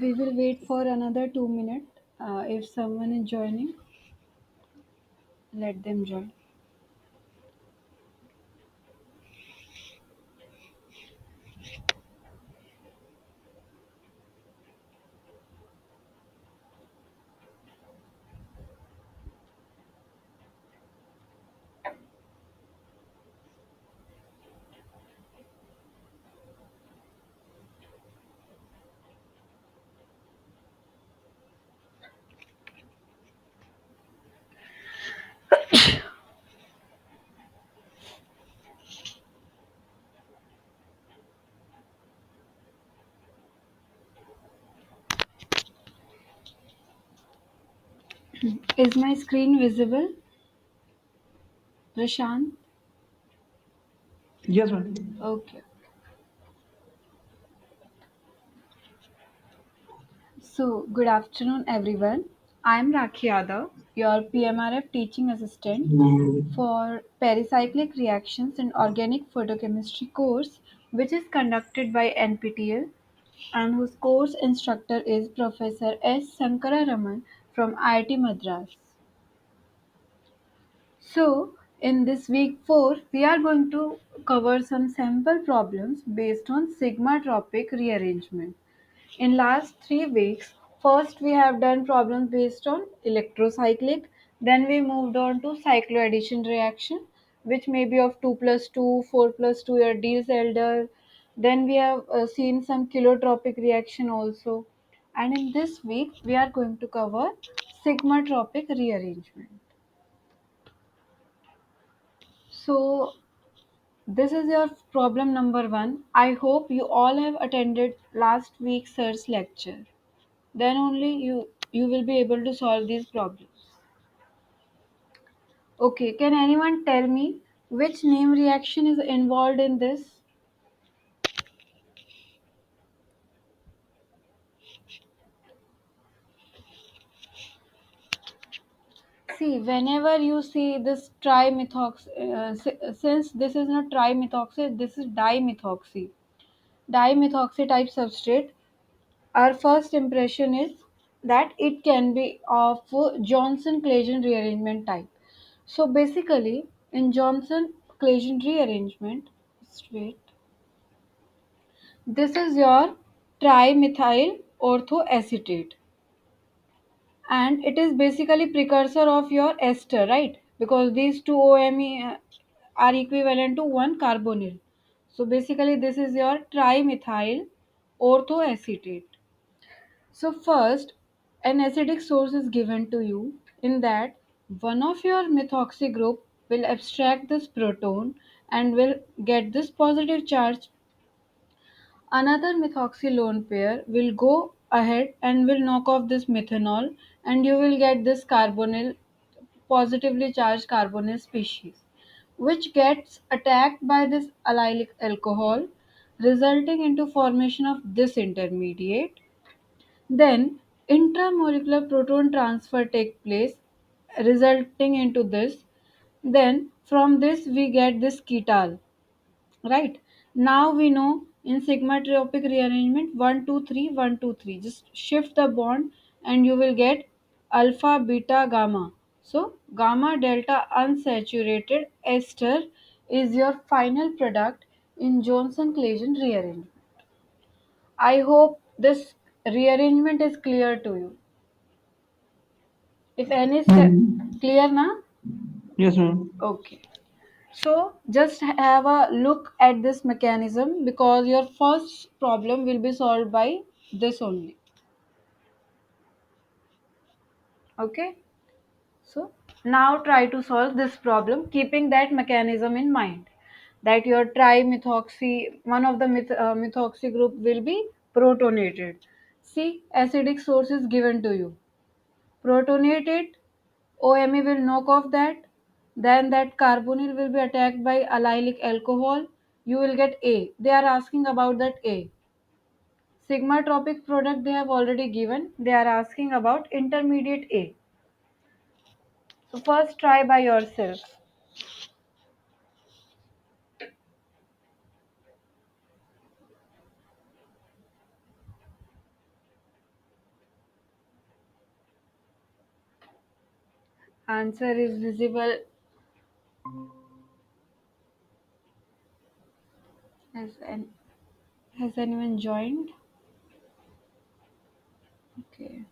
We will wait for another 2 minutes. If someone is joining, let them join. Is my screen visible, Prashant? Yes, ma'am. Okay. So, good afternoon, everyone. I'm Rakhi Yadav, your PMRF teaching assistant for Pericyclic Reactions and Organic Photochemistry course, which is conducted by NPTEL and whose course instructor is Professor S. Sankara Raman from IIT Madras. So, in this week 4, we are going to cover some sample problems based on sigma-tropic rearrangement. In last 3 weeks, first we have done problems based on electrocyclic, then we moved on to cycloaddition reaction, which may be of 2 plus 2, 4 plus 2 or Diels-Alder. Then we have seen some kilotropic reaction also. And in this week, we are going to cover sigma-tropic rearrangement. So, this is your problem number 1. I hope you all have attended last week's sir's lecture. Then only you will be able to solve these problems. Okay, can anyone tell me which name reaction is involved in this? See, whenever you see this trimethox, since this is not trimethoxy, this is dimethoxy. Dimethoxy type substrate, our first impression is that it can be of Johnson-Claisen rearrangement type. So basically, in Johnson-Claisen rearrangement, straight, this is your trimethyl orthoacetate, and it is basically precursor of your ester, right? Because these two OMe are equivalent to one carbonyl. So basically, this is your trimethyl orthoacetate. So first, an acidic source is given to you in that one of your methoxy group will abstract this proton and will get this positive charge. Another methoxy lone pair will go ahead and will knock off this methanol, and you will get this carbonyl, positively charged carbonyl species, which gets attacked by this allylic alcohol, resulting into formation of this intermediate. Then intramolecular proton transfer take place, resulting into this. Then from this we get this ketal. Right. Now we know in sigma tropic rearrangement 1 2 3 1 2 3. Just shift the bond and you will get alpha beta gamma. So gamma delta unsaturated ester is your final product in Johnson Claisen rearrangement. I hope this rearrangement is clear to you. If any clear na? Yes, ma'am. Okay. So just have a look at this mechanism because your first problem will be solved by this only. Okay. So now try to solve this problem keeping that mechanism in mind. That your trimethoxy, one of the methoxy group will be protonated. See, acidic source is given to you. Protonate it, OMe will knock off that. Then that carbonyl will be attacked by allylic alcohol. You will get A. They are asking about that A. Sigma tropic product they have already given. They are asking about intermediate A. So first try by yourself. Answer is visible. Has, an, has anyone joined? Okay.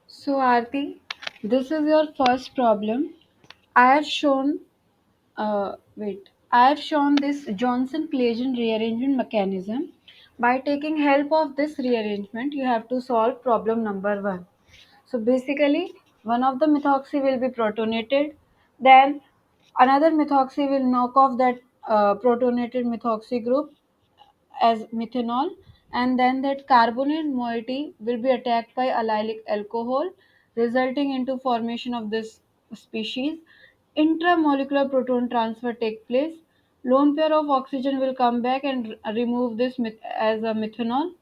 So, Aarti, this is your first problem. I have shown, I have shown this Johnson-Plagen rearrangement mechanism. By taking help of this rearrangement, you have to solve problem number one. So basically, one of the methoxy will be protonated, then another methoxy will knock off that protonated methoxy group as methanol, and then that carbonate moiety will be attacked by allylic alcohol, resulting into formation of this species. Intramolecular proton transfer take place. Lone pair of oxygen will come back and remove this as a methanol,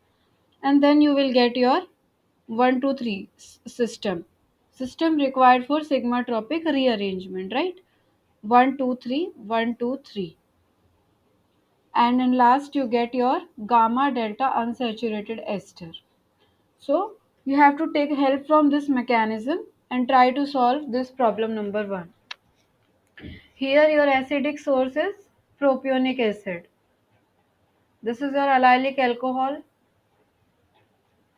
and then you will get your 1 2 3 system required for sigmatropic rearrangement, right? 1 2 3 1 2 3, and in last you get your gamma delta unsaturated ester. So you have to take help from this mechanism and try to solve this problem number 1. Here your acidic source is propionic acid. This is your allylic alcohol.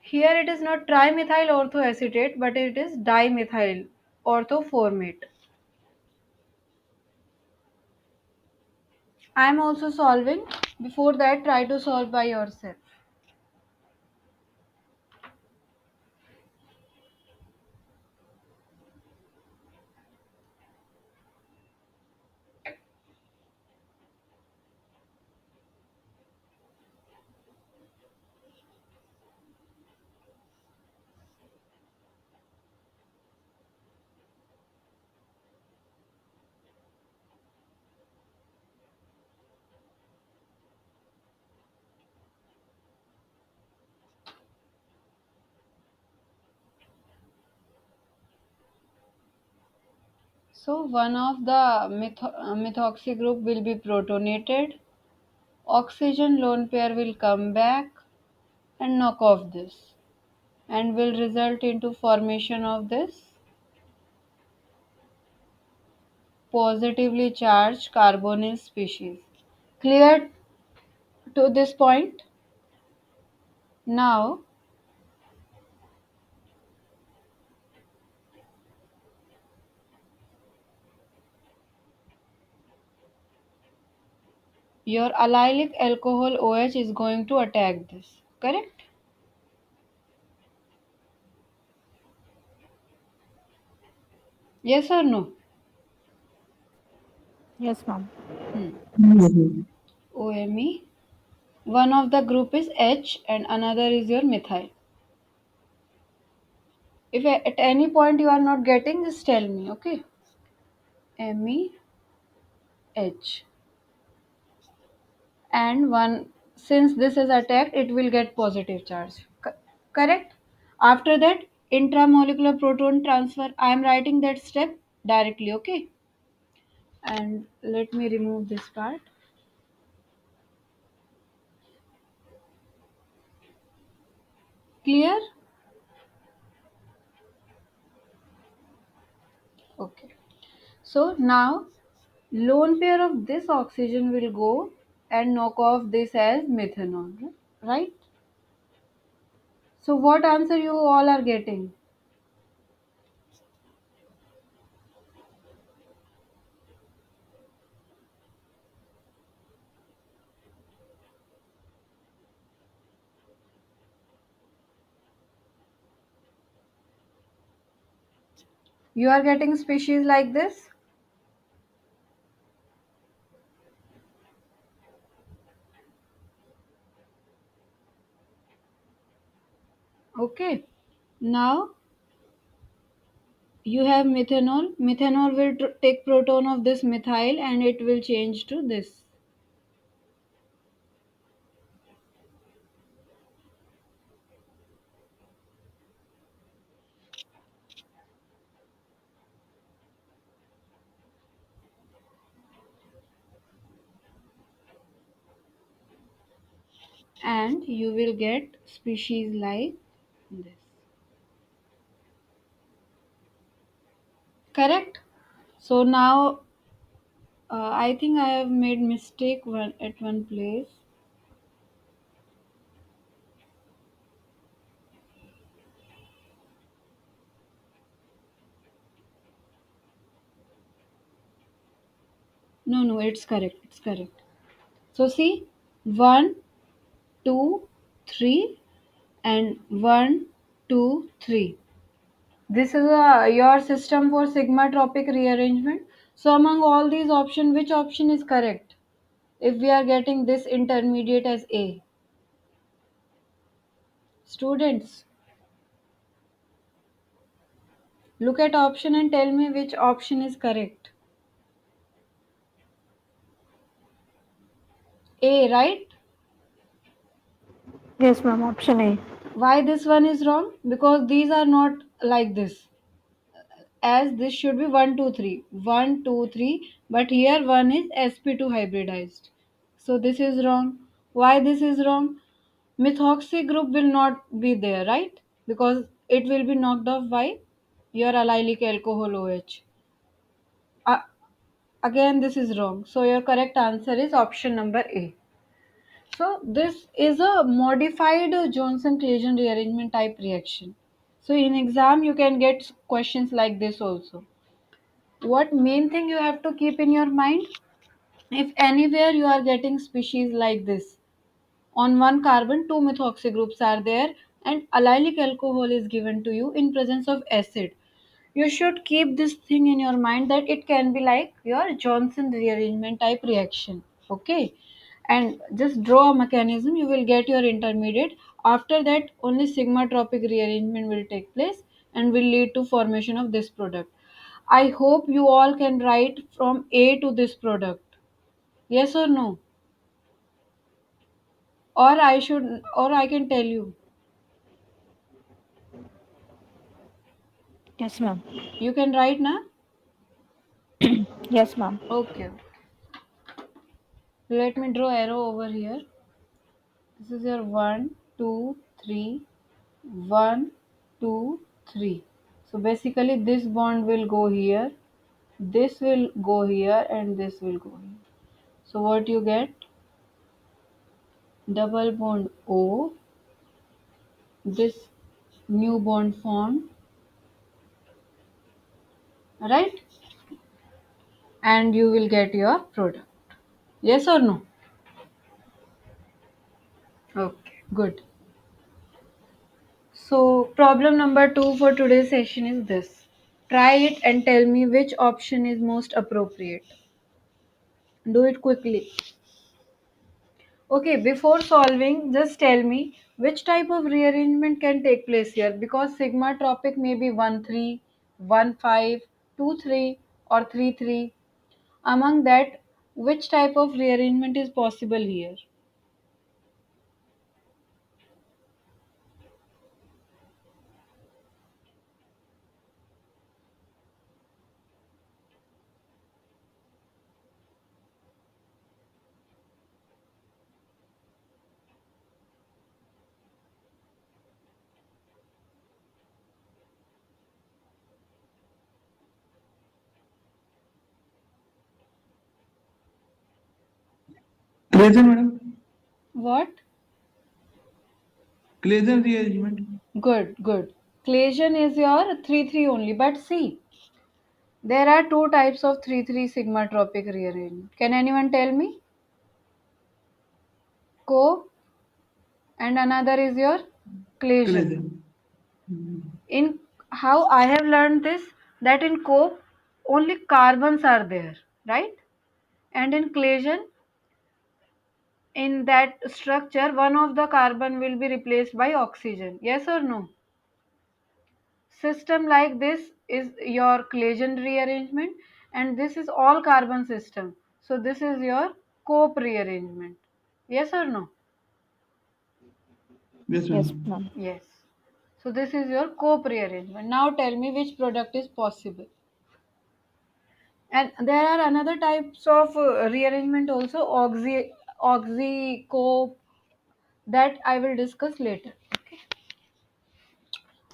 Here it is not trimethyl orthoacetate, but it is dimethyl orthoformate. I am also solving. Before that, try to solve by yourself. So one of the methoxy group will be protonated. Oxygen lone pair will come back and knock off this, and will result into formation of this positively charged carbonyl species. Clear to this point? Now your allylic alcohol OH is going to attack this. Correct? Yes or no? Yes, ma'am. Hmm. Mhm. OMe. One of the group is H and another is your methyl. If at any point you are not getting, just tell me, okay? MEH. And one, since this is attacked, it will get positive charge. Correct? After that, intramolecular proton transfer. I am writing that step directly, okay? And let me remove this part. Clear? Okay. So now lone pair of this oxygen will go and knock off this as methanol, right? So what answer you all are getting? You are getting species like this? Okay. Now you have methanol. Methanol will take proton of this methyl and it will change to this. and you will get species like this. Correct? So now I think I have made mistake one at one place. No, no, it's correct. It's correct. So see, one, two, three, and one, two, three. This is your system for sigma-tropic rearrangement. So among all these options, which option is correct? If we are getting this intermediate as A. Students, look at option and tell me which option is correct. A, right? Yes, ma'am. Option A. Why this one is wrong? Because these are not like this. As this should be 1 2 3 1 2 3, but here one is sp2 hybridized, so this is wrong. Why this is wrong? Methoxy group will not be there, right? Because it will be knocked off by your allylic alcohol OH. uh, Again this is wrong, so your correct answer is option number A. So this is a modified Johnson Clayton rearrangement type reaction. So in exam you can get questions like this also. What main thing you have to keep in your mind, if anywhere you are getting species like this, on one carbon two methoxy groups are there and allylic alcohol is given to you in presence of acid, you should keep this thing in your mind that it can be like your Johnson rearrangement type reaction. Okay, and just draw a mechanism, you will get your intermediate. After that only sigma tropic rearrangement will take place and will lead to formation of this product. I hope you all can write from A to this product. Yes or no? Or I should, or I can tell you. Yes, ma'am. You can write now? Yes, ma'am. Okay. Let me draw arrow over here. This is your one, two, three, one, two, three. So basically this bond will go here, this will go here, and this will go here. So what you get? Double bond O, this new bond formed, right? And you will get your product. Yes or no? Okay, good. So problem number 2 for today's session is this. Try it and tell me which option is most appropriate. Do it quickly. Okay, before solving, just tell me which type of rearrangement can take place here, because sigma tropic may be 1 3, 1 5, 2 3, or 3 3. Among that, which type of rearrangement is possible here? Clayton, madam. What? Clayton rearrangement. Good, good. Clasion is your 3 3 only, but see, there are two types of 3 3 sigma tropic rearrangement. Can anyone tell me? Co, and another is your Clasion. Clayton. In how I have learned this, that in co only carbons are there, right? And in Clasion, in that structure, one of the carbon will be replaced by oxygen. Yes or no? System like this is your Claisen rearrangement, and this is all carbon system. So this is your Cope rearrangement. Yes or no? Yes, Yes, madam. ma'am. Yes. So this is your Cope rearrangement. Now tell me which product is possible. And there are another types of rearrangement also, oxy Cope, That I will discuss later. Okay.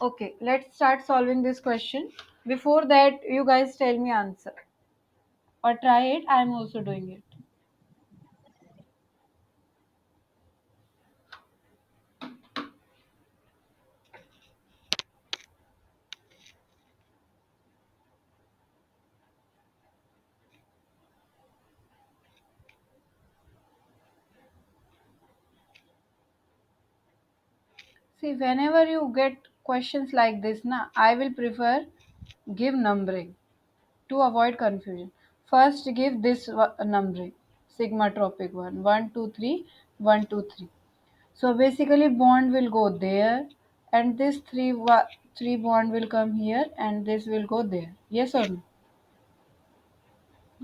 Okay, let's start solving this question. Before that, you guys tell me answer or try it. I am also doing it. See, whenever you get questions like this, na, I will prefer give numbering to avoid confusion. First, give this numbering sigma tropic 1, 1, 2, 3, 1, 2, 3. So basically, bond will go there, and this three bond will come here, and this will go there. Yes or no?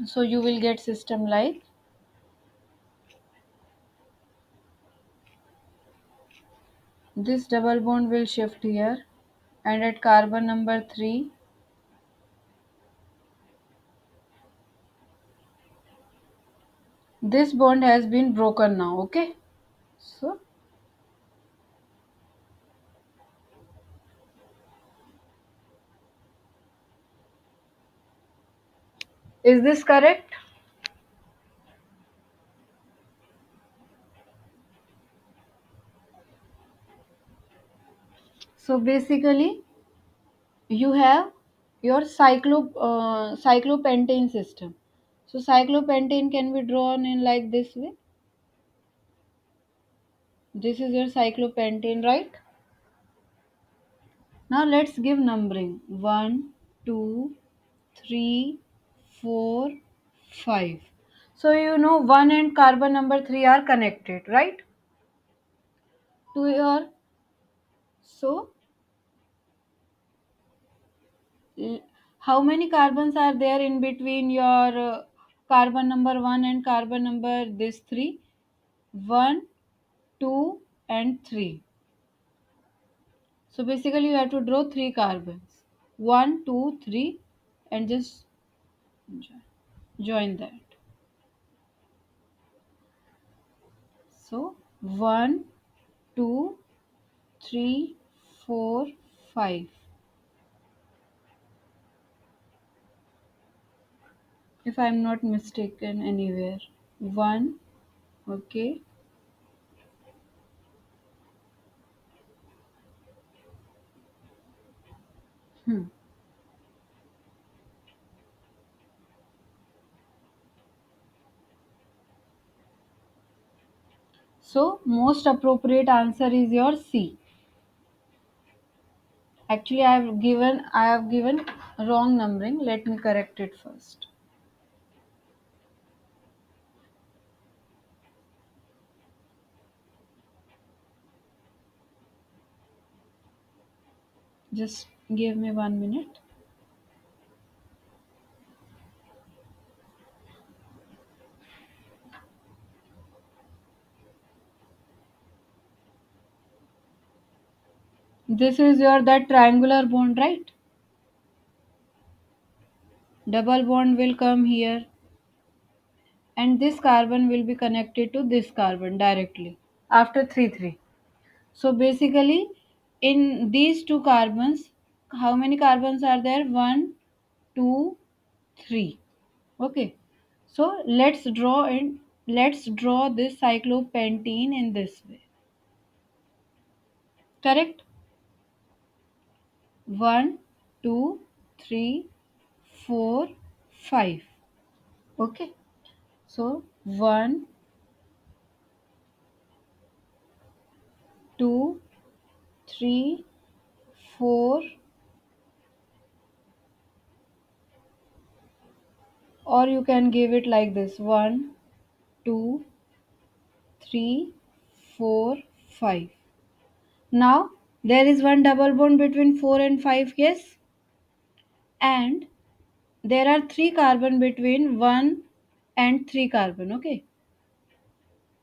So you will get system like this double bond will shift here, and at carbon number 3, this bond has been broken now. Okay, so is this correct? So basically, you have your cyclopentane system. So cyclopentane can be drawn in like this way. This is your cyclopentane, right? Now let's give numbering. 1, 2, 3, 4, 5. So you know 1 and carbon number 3 are connected, right? To your so l- how many carbons are there in between your carbon number 1 and carbon number this 3? 1, 2 and 3. So basically you have to draw 3 carbons. 1, 2, 3, and just join that. So 1, 2, 3, 4, 5. If I am not mistaken anywhere. 1, okay. Hmm. So most appropriate answer is your C. Actually I have given wrong numbering. Let me correct it first. Just give me 1 minute. This is your that triangular bond, right? Double bond will come here, and this carbon will be connected to this carbon directly after 3 3. So basically, in these two carbons, how many carbons are there? 1, 2, 3. Okay. So let's draw this cyclopentene in this way. Correct? 1, 2, 3, 4, 5. Okay. So 1, 2, 3, 4, or you can give it like this: 1, 2, 3, 4, 5. Now there is one double bond between 4 and 5, yes, and there are 3 carbon between 1 and 3 carbon. Okay,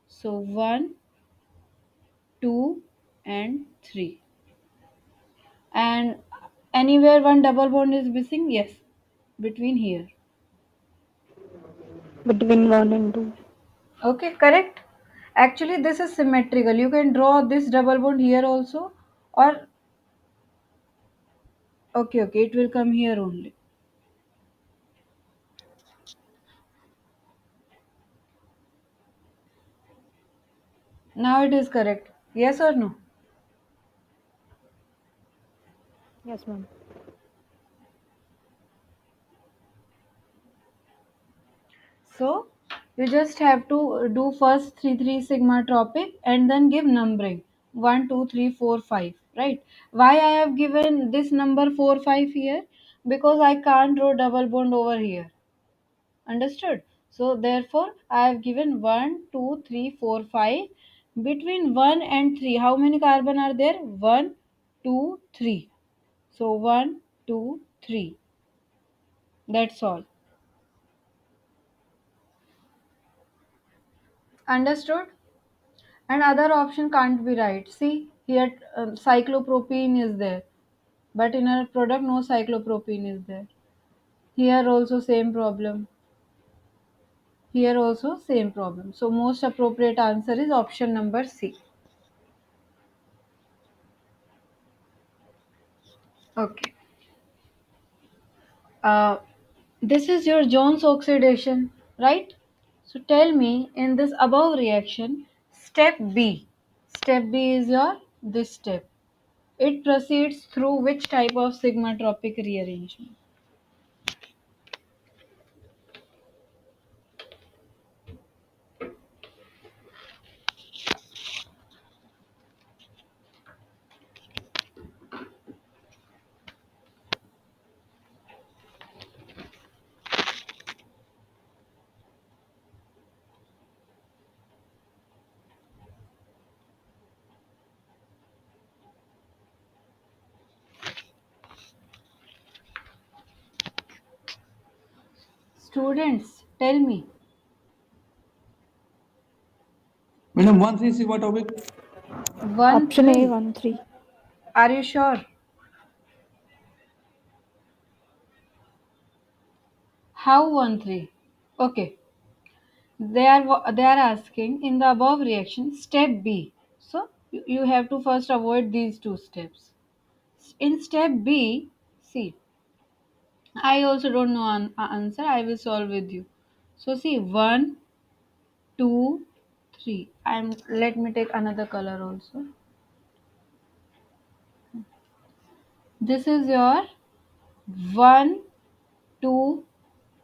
so 1, 2 and 3, and anywhere one double bond is missing, yes, between here. Between 1 and 2. Okay, correct. Actually, this is symmetrical. You can draw this double bond here also, or okay, okay, it will come here only. Now it is correct. Yes or no? Yes, ma'am. So you just have to do first 3 sigma tropic and then give numbering 1, 2, 3, 4, 5. Right? Why I have given this number 4, 5 here? Because I can't draw double bond over here. Understood? So therefore I have given 1, 2, 3, 4, 5. Between 1 and 3, how many carbon are there? 1, 2, 3. So 1, 2, 3. That's all. Understood? And other option can't be right. See here, cyclopropene is there, but in our product no cyclopropene is there. Here also same problem. Here also same problem. So most appropriate answer is option number C. Okay. Uh, this is your Jones oxidation, right? So tell me in this above reaction, step B. Step B is your this step. It proceeds through which type of sigmatropic rearrangement? Students, tell me. Madam, 1 3 sigma topic. One Option A, three. 1, 3. Are you sure? How 1, 3? Okay. They are asking in the above reaction step B. So you have to first avoid these two steps. In step B, see, I also don't know answer. I will solve with you. So see 1, 2, 3. I'm let me take another color also. This is your 1, 2,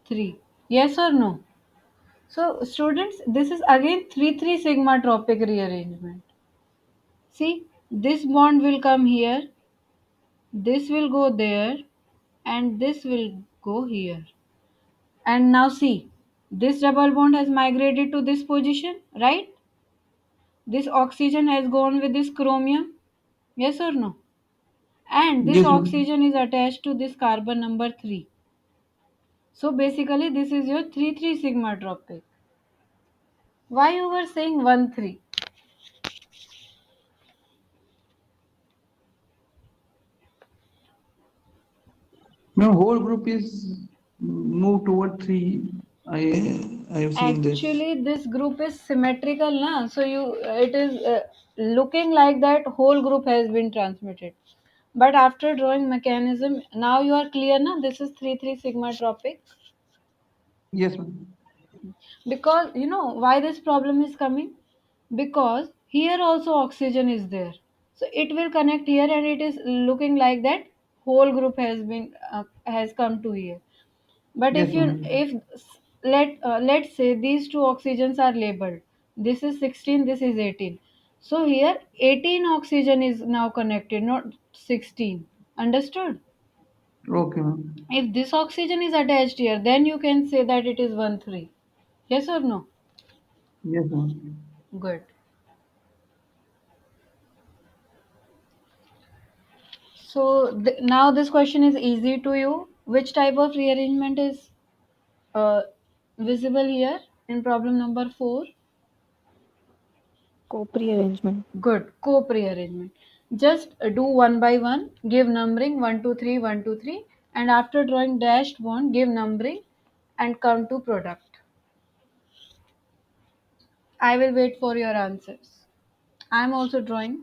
3. Yes or no? So students, this is again 3 sigma tropic rearrangement. See, this bond will come here, this will go there, and this will go here. And now see, this double bond has migrated to this position, right? This oxygen has gone with this chromium. Yes or no? And this Yes, madam. oxygen is attached to this carbon number 3. So basically, this is your 3 sigma tropic. Why you were saying 1, 3? Madam, whole group is moved toward 3. I have seen this. Actually, this group is symmetrical, na? So it is looking like that whole group has been transmitted. But after drawing mechanism, now you are clear, na? This is 3 sigma tropic. Yes, madam. Because you know why this problem is coming? Because here also oxygen is there. So it will connect here, and it is looking like that whole group has come to here. But Yes, madam. if let's say these two oxygens are labeled. This is 16, this is 18. So here 18 oxygen is now connected, not 16. Understood? Okay, ma'am. If this oxygen is attached here, then you can say that it is 1, 3. Yes or no? Yes, ma'am. Good. So now this question is easy to you. Which type of rearrangement is uh, visible here in problem number 4? Co arrangement. Good. Co-prearrangement. Just do one by one. Give numbering 1, 2, 3, 1, 2, 3, and after drawing dashed one, give numbering and come to product. I will wait for your answers. I'm also drawing.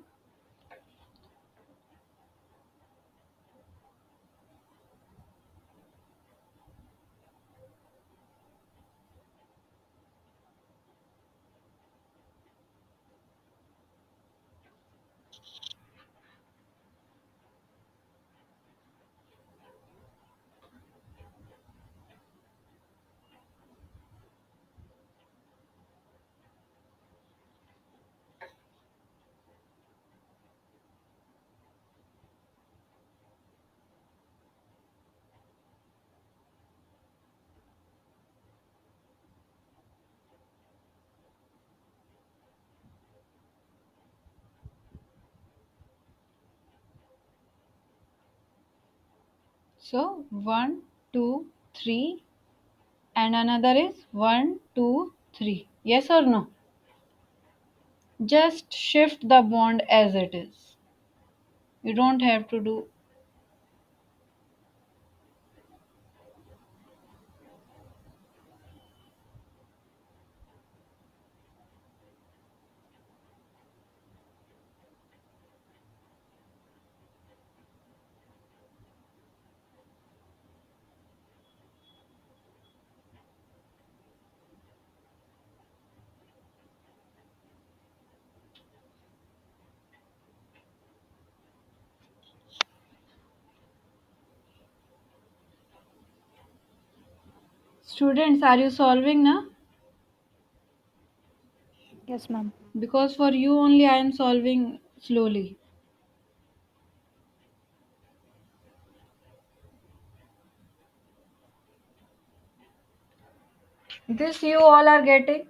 So 1, 2, 3, and another is 1, 2, 3. Yes or no? Just shift the bond as it is. You don't have to do. Students, are you solving now? Yes, ma'am. Because for you only I am solving slowly. This you all are getting.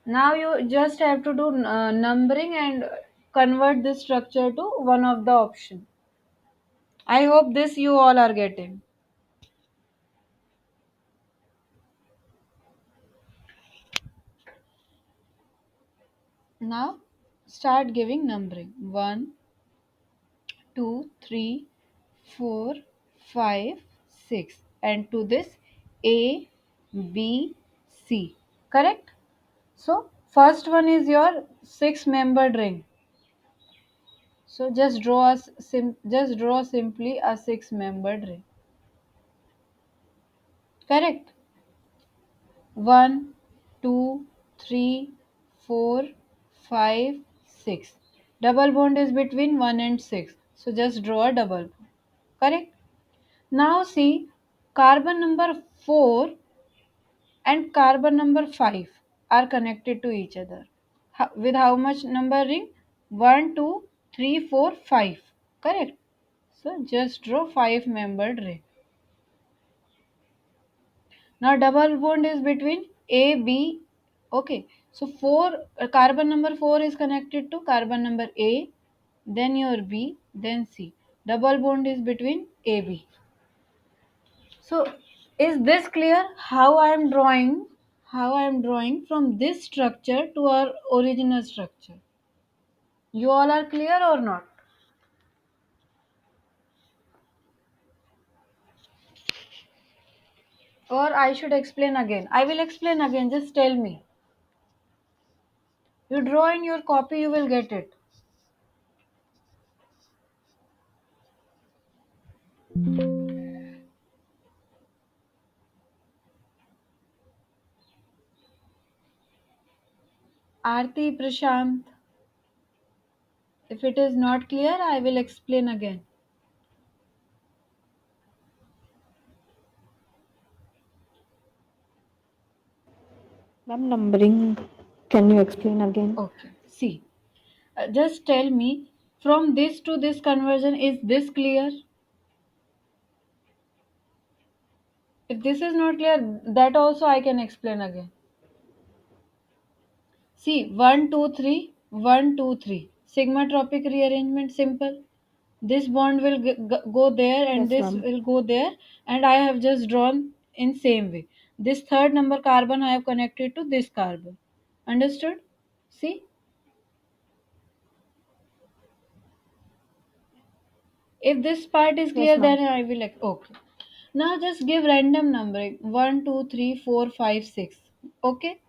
Now you just have to do numbering and convert this structure to one of the option. I hope this you all are getting. Now start giving numbering. 1, 2, 3, 4, 5, 6. And to this A, B, C. Correct? So first one is your six membered ring. So just draw simply a six membered ring. Correct? One, 2, 3, 4, 5, 6. Double bond is between 1 and 6. So just draw a double bond. Correct? Now see, carbon number 4 and carbon number 5 are connected to each other. With how much number ring? 1, 2, 3, 4, 5. Correct? So just draw 5 membered ring. Now double bond is between A, B. Okay. So carbon number 4 is connected to carbon number A, then your B, then C. Double bond is between AB. So is this clear how I am drawing from this structure to our original structure? You all are clear or not? Or I should explain again. I will explain again, just tell me. You draw in your copy, you will get it. Aarti, Prashant. If it is not clear, I will explain again. Ma'am, numbering. Can you explain again? Okay. See, just tell me from this to this conversion, is this clear? If this is not clear, that also I can explain again. See, 1, 2, 3, 1, 2, 3. Sigmatropic rearrangement, simple. This bond will go there and Yes, this ma'am. will go there, and I have just drawn in same way. This third number carbon I have connected to this carbon. Understood? See? If this part is Yes, clear, ma'am. then I will okay. Now just give random numbering 1, 2, 3, 4, 5, 6. Okay?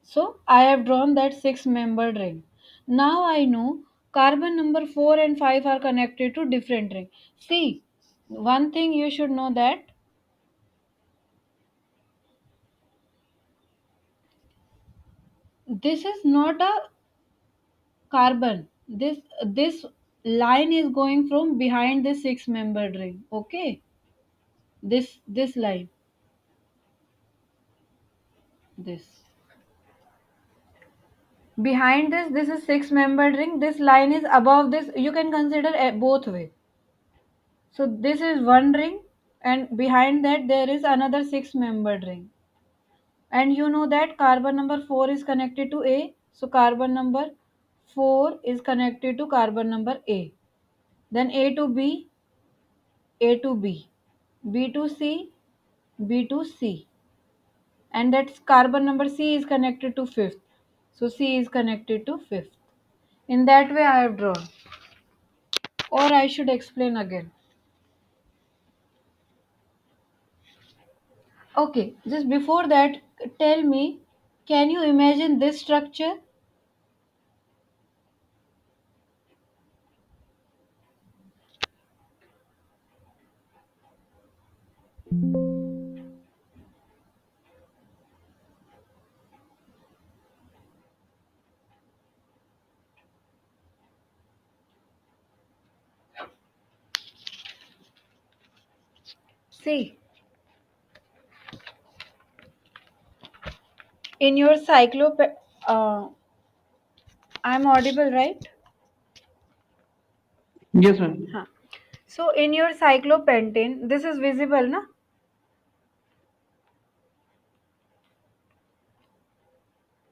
So I have drawn that six membered ring. Now I know carbon number 4 and 5 are connected to different ring. See, one thing you should know that this is not a carbon. This line is going from behind the six membered ring. Okay, this line, this behind this is six membered ring. This line is above this. You can consider both way. So this is one ring, and behind that there is another six membered ring. And you know that carbon number 4 is connected to A. So carbon number 4 is connected to carbon number A. Then A to B, A to B, B to C, B to C. And that's carbon number C is connected to fifth. So C is connected to fifth. In that way I have drawn. Or I should explain again. Okay, just before that, tell me, can you imagine this structure? See, in your I'm audible, right? Yes, ma'am. Huh. So in your cyclopentane, this is visible, na?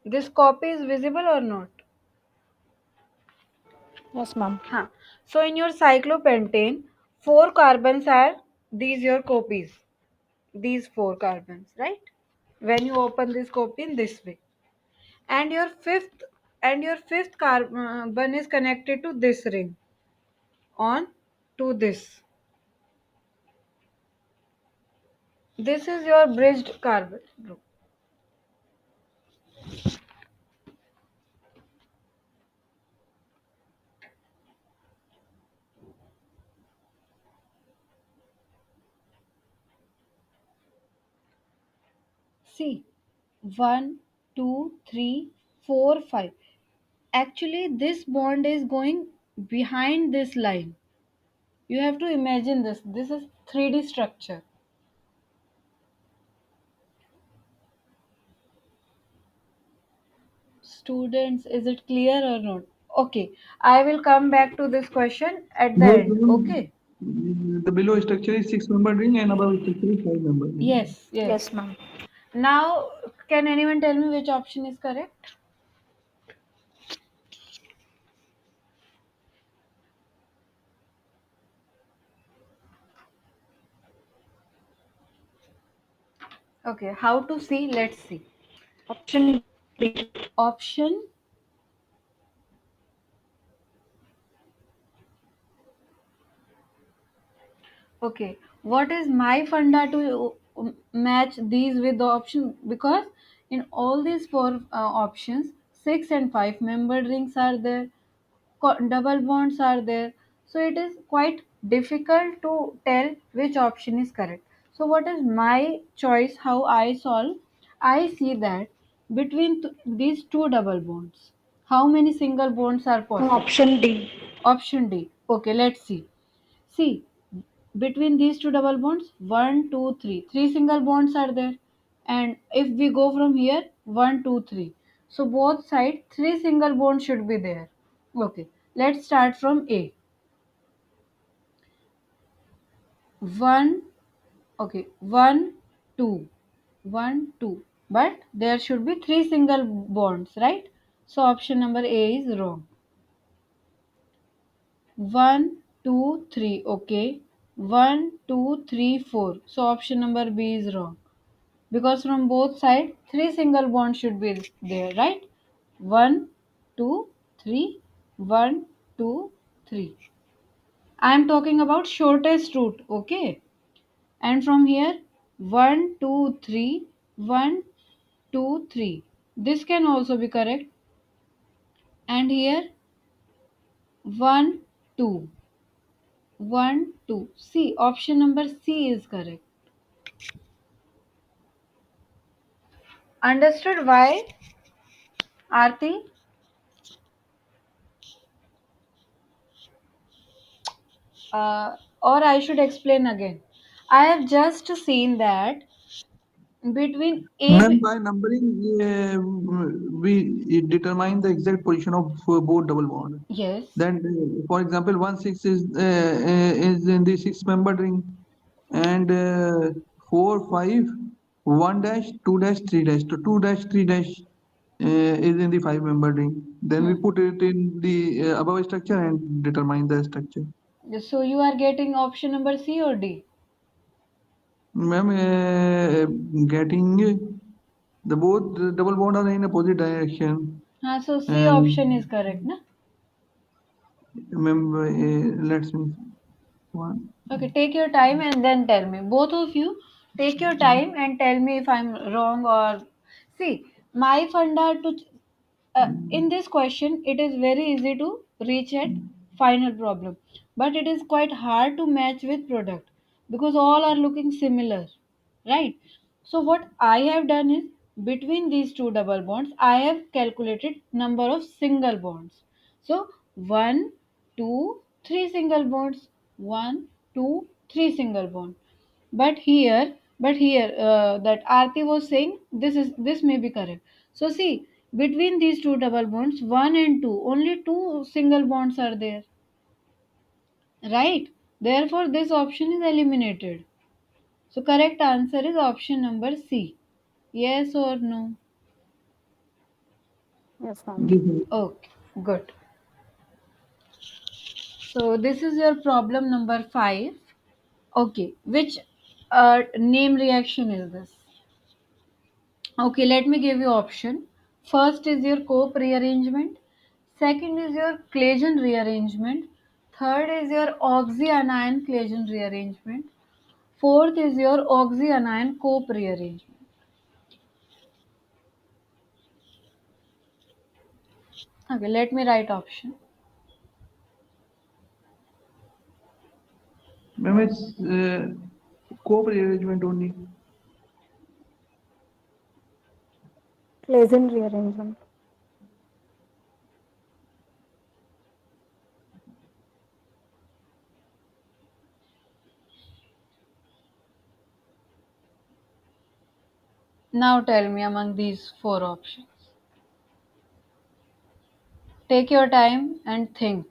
This copy is visible or not? Yes, ma'am. Huh. So in your cyclopentane, four carbons are these your copies. These four carbons, right? When you open this copy in this way, and your fifth carbon is connected to this ring on to this. This is your bridged carbon group. See, one, two, three, four, five. Actually, this bond is going behind this line. You have to imagine this. This is 3D structure. Students, is it clear or not? Okay, I will come back to this question at the Yes, end. ma'am. Okay. The below structure is six-membered ring and above structure is five-membered ring. Yes, yes. Yes, ma'am. Now, can anyone tell me which option is correct? Okay, how to see? Let's see. Option B. Option. Okay, what is my funda to match these with the option? Because in all these four options, six and five membered rings are there, double bonds are there. So it is quite difficult to tell which option is correct. So what is my choice? How I solve? I see that between these two double bonds, how many single bonds are possible? Option D. Option D. Okay, let's see. See, between these two double bonds, one, two, three. Three single bonds are there. And if we go from here, one, two, three. So both sides, three single bonds should be there. Okay, let's start from A. One, okay, one, two, one, two. But there should be three single bonds, right? So option number A is wrong. One, two, three. Okay. One, two, three, four. So option number B is wrong. Because from both sides, three single bonds should be there, right? One, two, three, one, two, three. I am talking about shortest route, okay? And from here, one, two, three, one, two, three. This can also be correct. And here 1 2 1 2. C, option number C is correct. Understood why, Aarti? Or I should explain again. I have just seen that between Ma'am, A. by numbering, we determine the exact position of both double bond. Yes. Then, for example, 1 6 is in the six-membered ring, and 4 5 1 dash 2 dash 3 dash. So 2 dash 3 dash is in the five-membered ring. Then we Hmm. put it in the above structure and determine the structure. So you are getting option number C or D? Ma'am, getting the both double bond are in opposite direction, So C option is and correct, na? remember, let's me one. Okay, take your time and then tell me. Both of you, take your time and tell me if I'm wrong or. See, my funda to. In this question, it is very easy to reach at final problem, but it is quite hard to match with product because all are looking similar, right? So what I have done is between these two double bonds, I have calculated number of single bonds. So one, two, three single bonds, one, two, three single bond. But here, that Aarti was saying this may be correct. So see, between these two double bonds, one and two, only two single bonds are there, right? Therefore, this option is eliminated. So correct answer is option number C. Yes or no? Yes, ma'am. Yes, ma'am. Okay, good. So this is your problem number 5. Okay, which name reaction is this? Okay, let me give you option. First is your Cope rearrangement. Second is your Claisen rearrangement. Third is your oxyanion Claisen rearrangement. Fourth is your oxyanion Cope rearrangement. Okay, let me write option. Ma'am, it's co-arrangement only. Claisen rearrangement. Now tell me among these four options. Take your time and think.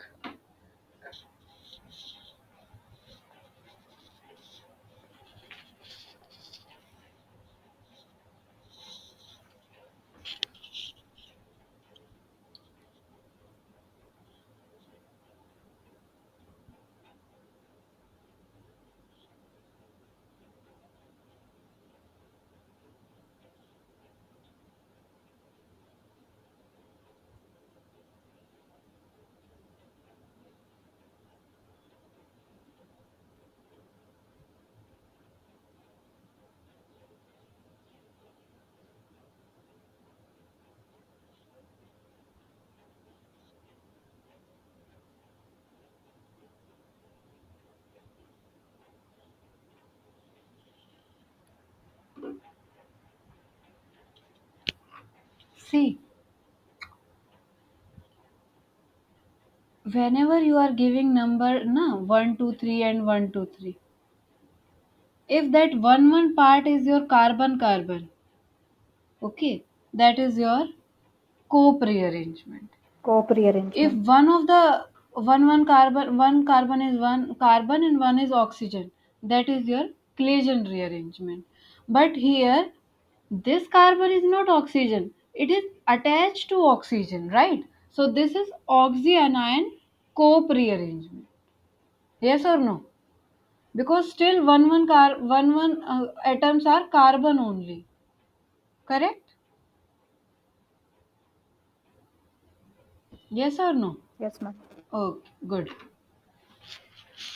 See, whenever you are giving number na 1 2 3 and 1 2 3, if that one part is your carbon carbon, okay, that is your Cope rearrangement. Cope If rearrangement. one of the one carbon is one carbon and one is oxygen, that is your Claisen rearrangement. But here this carbon is not oxygen, it is attached to oxygen, right? So this is oxyanion Cope rearrangement. Yes or no? Because still one atoms are carbon only, correct? Yes or no? Yes, ma'am. Okay, good.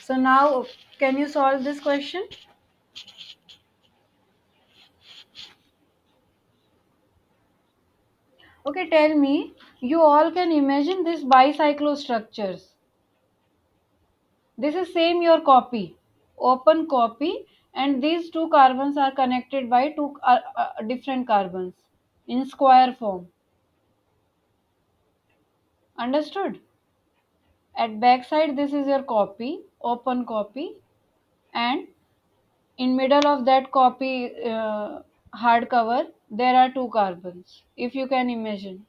So now, can you solve this question? Okay, tell me, you all can imagine this bicyclostructures. This is same your copy, open copy, and these two carbons are connected by two different carbons in square form. Understood? At backside, this is your copy, open copy, and in middle of that copy hardcover, there are two carbons. If you can imagine.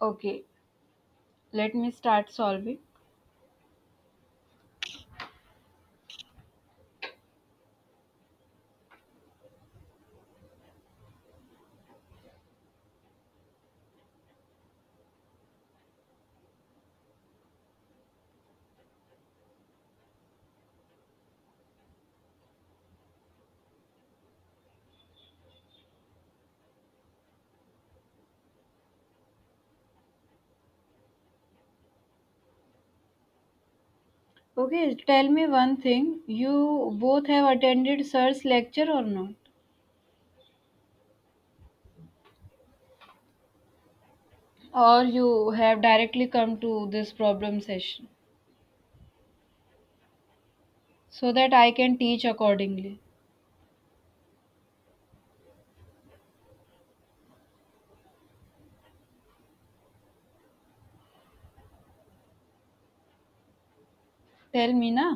Okay, let me start solving. Okay, tell me one thing. You both have attended sir's lecture or not? Or you have directly come to this problem session so that I can teach accordingly. Tell me na.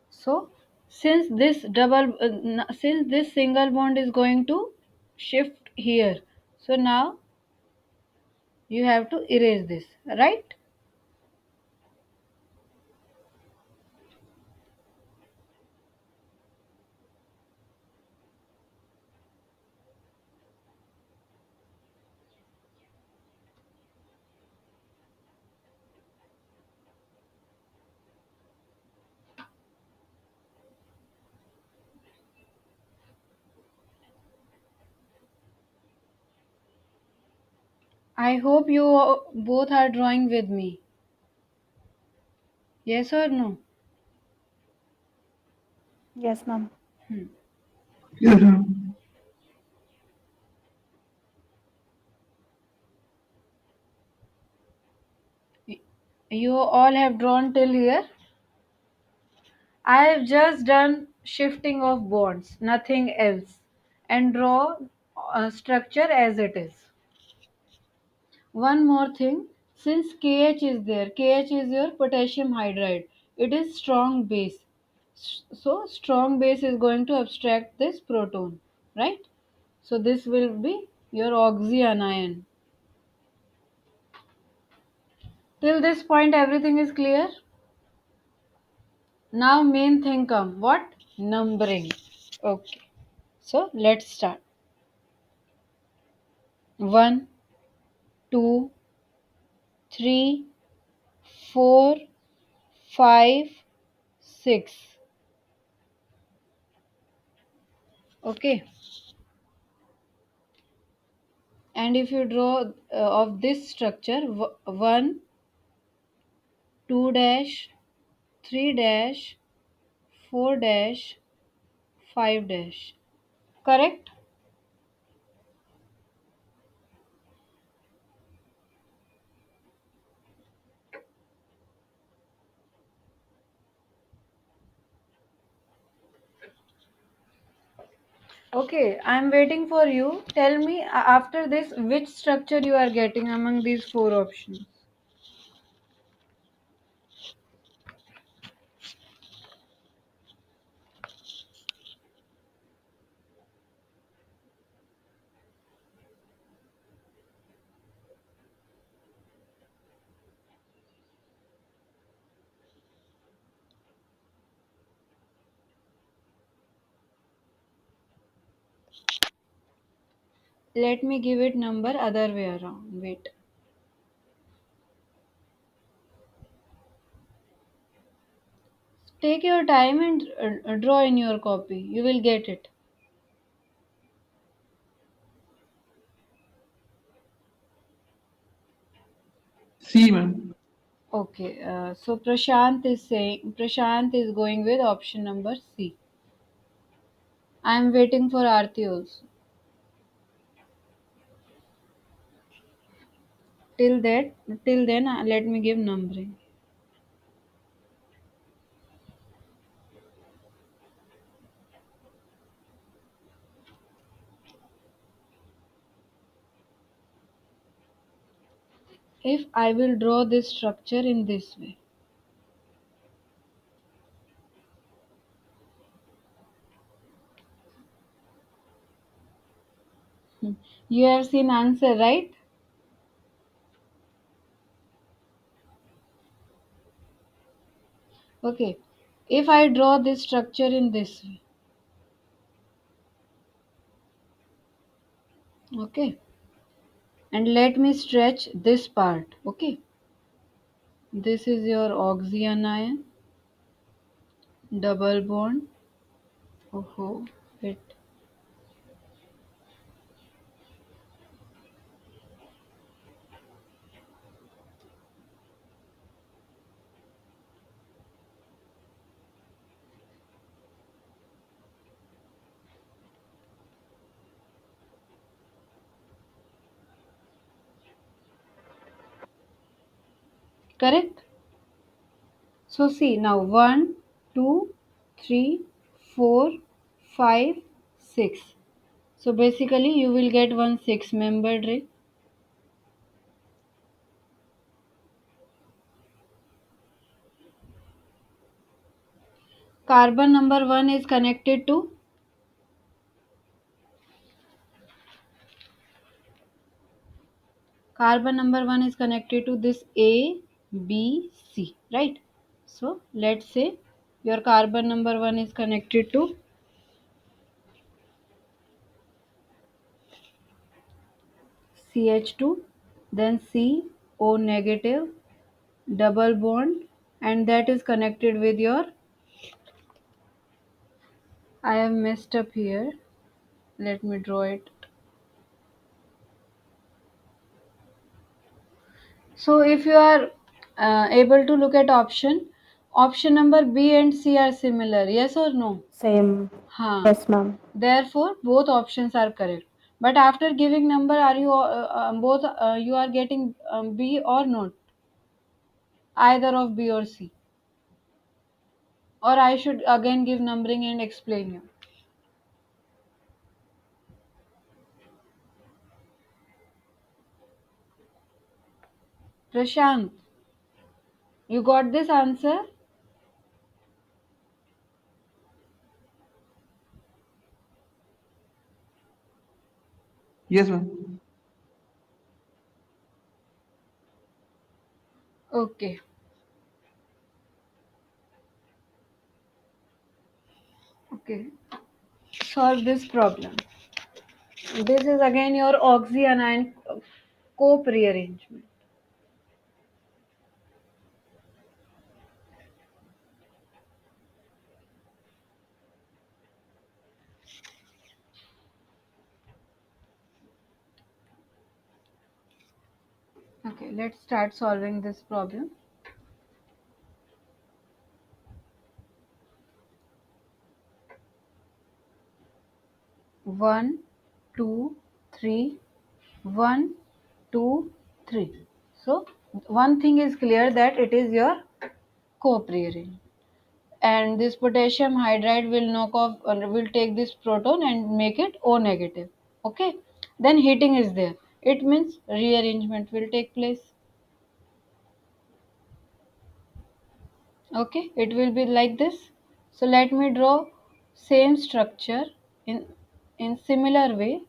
So, since this single bond is going to shift here, so now you have to erase this, right? I hope you both are drawing with me. Yes or no? Yes, ma'am. Hmm. Yes, ma'am. You all have drawn till here. I have just done shifting of bonds, nothing else, and draw a structure as it is. One more thing, since KH is there, KH is your potassium hydride. It is strong base. So strong base is going to abstract this proton, right? So this will be your oxyanion. Till this point everything is clear. Now main thing come. What? Numbering. Okay. So let's start. 1, 2, 3, 4, 5, 6. Okay. And if you draw of this structure 1, 2 dash, 3 dash, 4 dash, 5 dash. Correct? Okay, I'm waiting for you. Tell me after this which structure you are getting among these four options. let me give it number other way around. Wait. Take your time and draw in your copy. You will get it. C, ma'am. Okay. So Prashant is going with option number C. I am waiting for Aarti also. Till that, till then, let me give numbering. If I will draw this structure in this way, you have seen answer, right? Okay. If I draw this structure in this way, okay, and let me stretch this part, okay. This is your oxyanion, double bond. Oh, it correct. So see now one, two, three, 4, 5, 6. So basically you will get one six-membered ring. Carbon number 1 is connected to this A, B, C, right? So let's say your carbon number 1 is connected to CH2, then CO negative, double bond, and that is connected with your, I have messed up here. Let me draw it. So if you are able to look at option number B and C are similar, yes or no? Same. Huh. Yes, ma'am. Therefore, both options are correct. But after giving number, are you both you are getting B or not? Either of B or C, or I should again give numbering and explain you. Prashant, you got this answer? Yes, ma'am. Okay. Okay. Solve this problem. This is again your oxyanion cope rearrangement. Okay, let's start solving this problem. One, two, three, one, two, three. So one thing is clear that it is your cope rearrangement. And this potassium hydride will knock off or will take this proton and make it O negative. Okay. Then heating is there. It means rearrangement will take place. Okay, it will be like this. So let me draw same structure in similar way.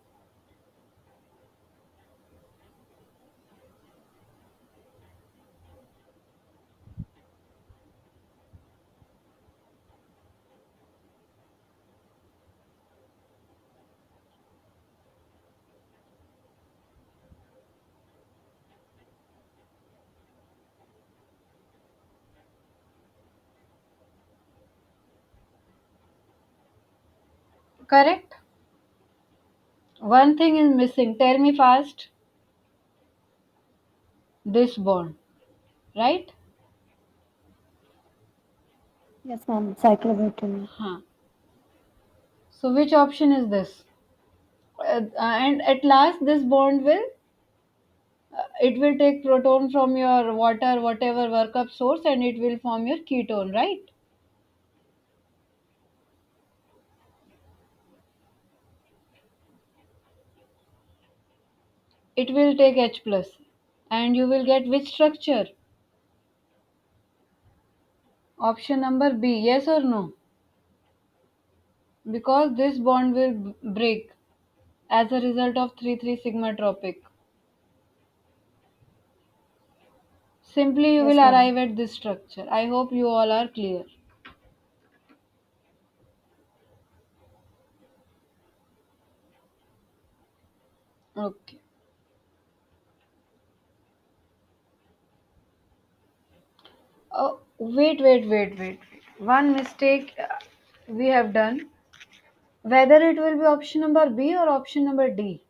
Correct? One thing is missing. Tell me fast. This bond, right? Yes, ma'am. Cyclobutyl. Huh. So which option is this? And at last, this bond will it will take proton from your water, whatever workup source, and it will form your ketone, right? It will take H plus, and you will get which structure? Option number B. Yes or no? Because this bond will break as a result of 3,3 sigma tropic. Simply you will Yes, ma'am. arrive at this structure. I hope you all are clear. Okay. Oh, wait. One mistake we have done. Whether it will be option number B or option number D.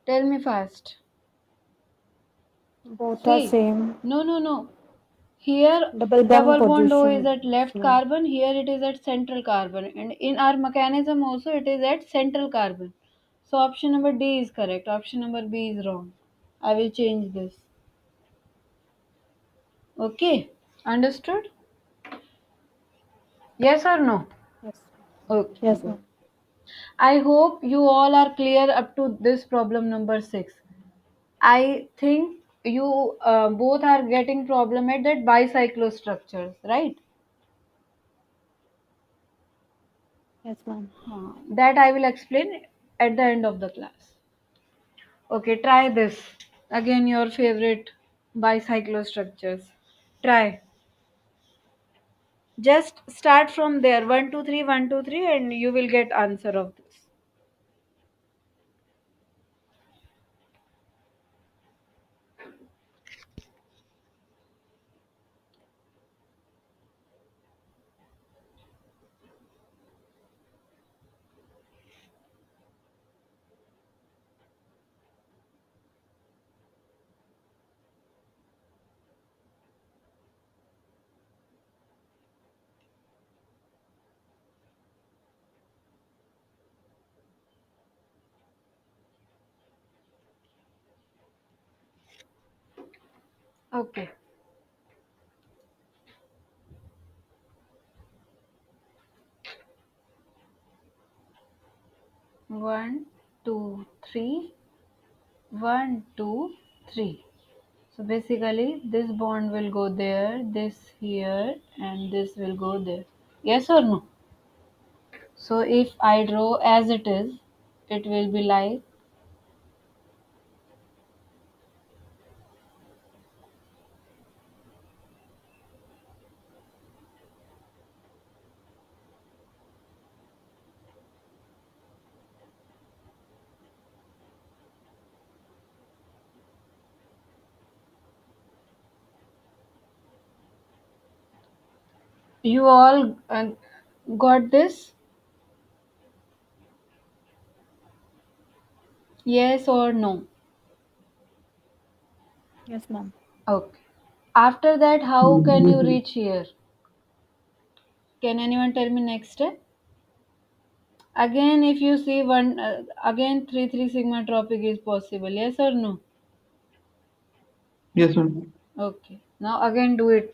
Tell me fast. Both are See, same. no. Here, Double bond double bond O is position. at left Ma'am. carbon. Here it is at central carbon, and in our mechanism also it is at central carbon. So option number D is correct. Option number B is wrong. I will change this. Okay, understood? Yes or no? Yes. Okay, Yes, good. ma'am. I hope you all are clear up to this problem number 6. I think you both are getting problem at that bicyclostructures, right? Yes, ma'am. That I will explain at the end of the class. Okay, try this. Again, your favorite bicyclostructures. Try. Just start from there. 1, 2, 3, 1, 2, 3, and you will get answer of this. Okay. 1, 2, 3. 1, 2, 3. So basically, this bond will go there, this here, and this will go there. Yes or no? So if I draw as it is, it will be like you all got this? Yes or no? Yes, ma'am. Okay. After that, how can Yes, you ma'am. reach here? Can anyone tell me next step? Again, if you see one, again 3 3 sigma tropic is possible. Yes or no? Yes, ma'am. Okay. Now again do it.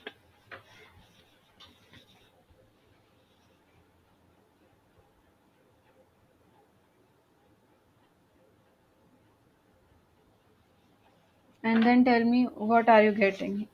And then tell me what are you getting.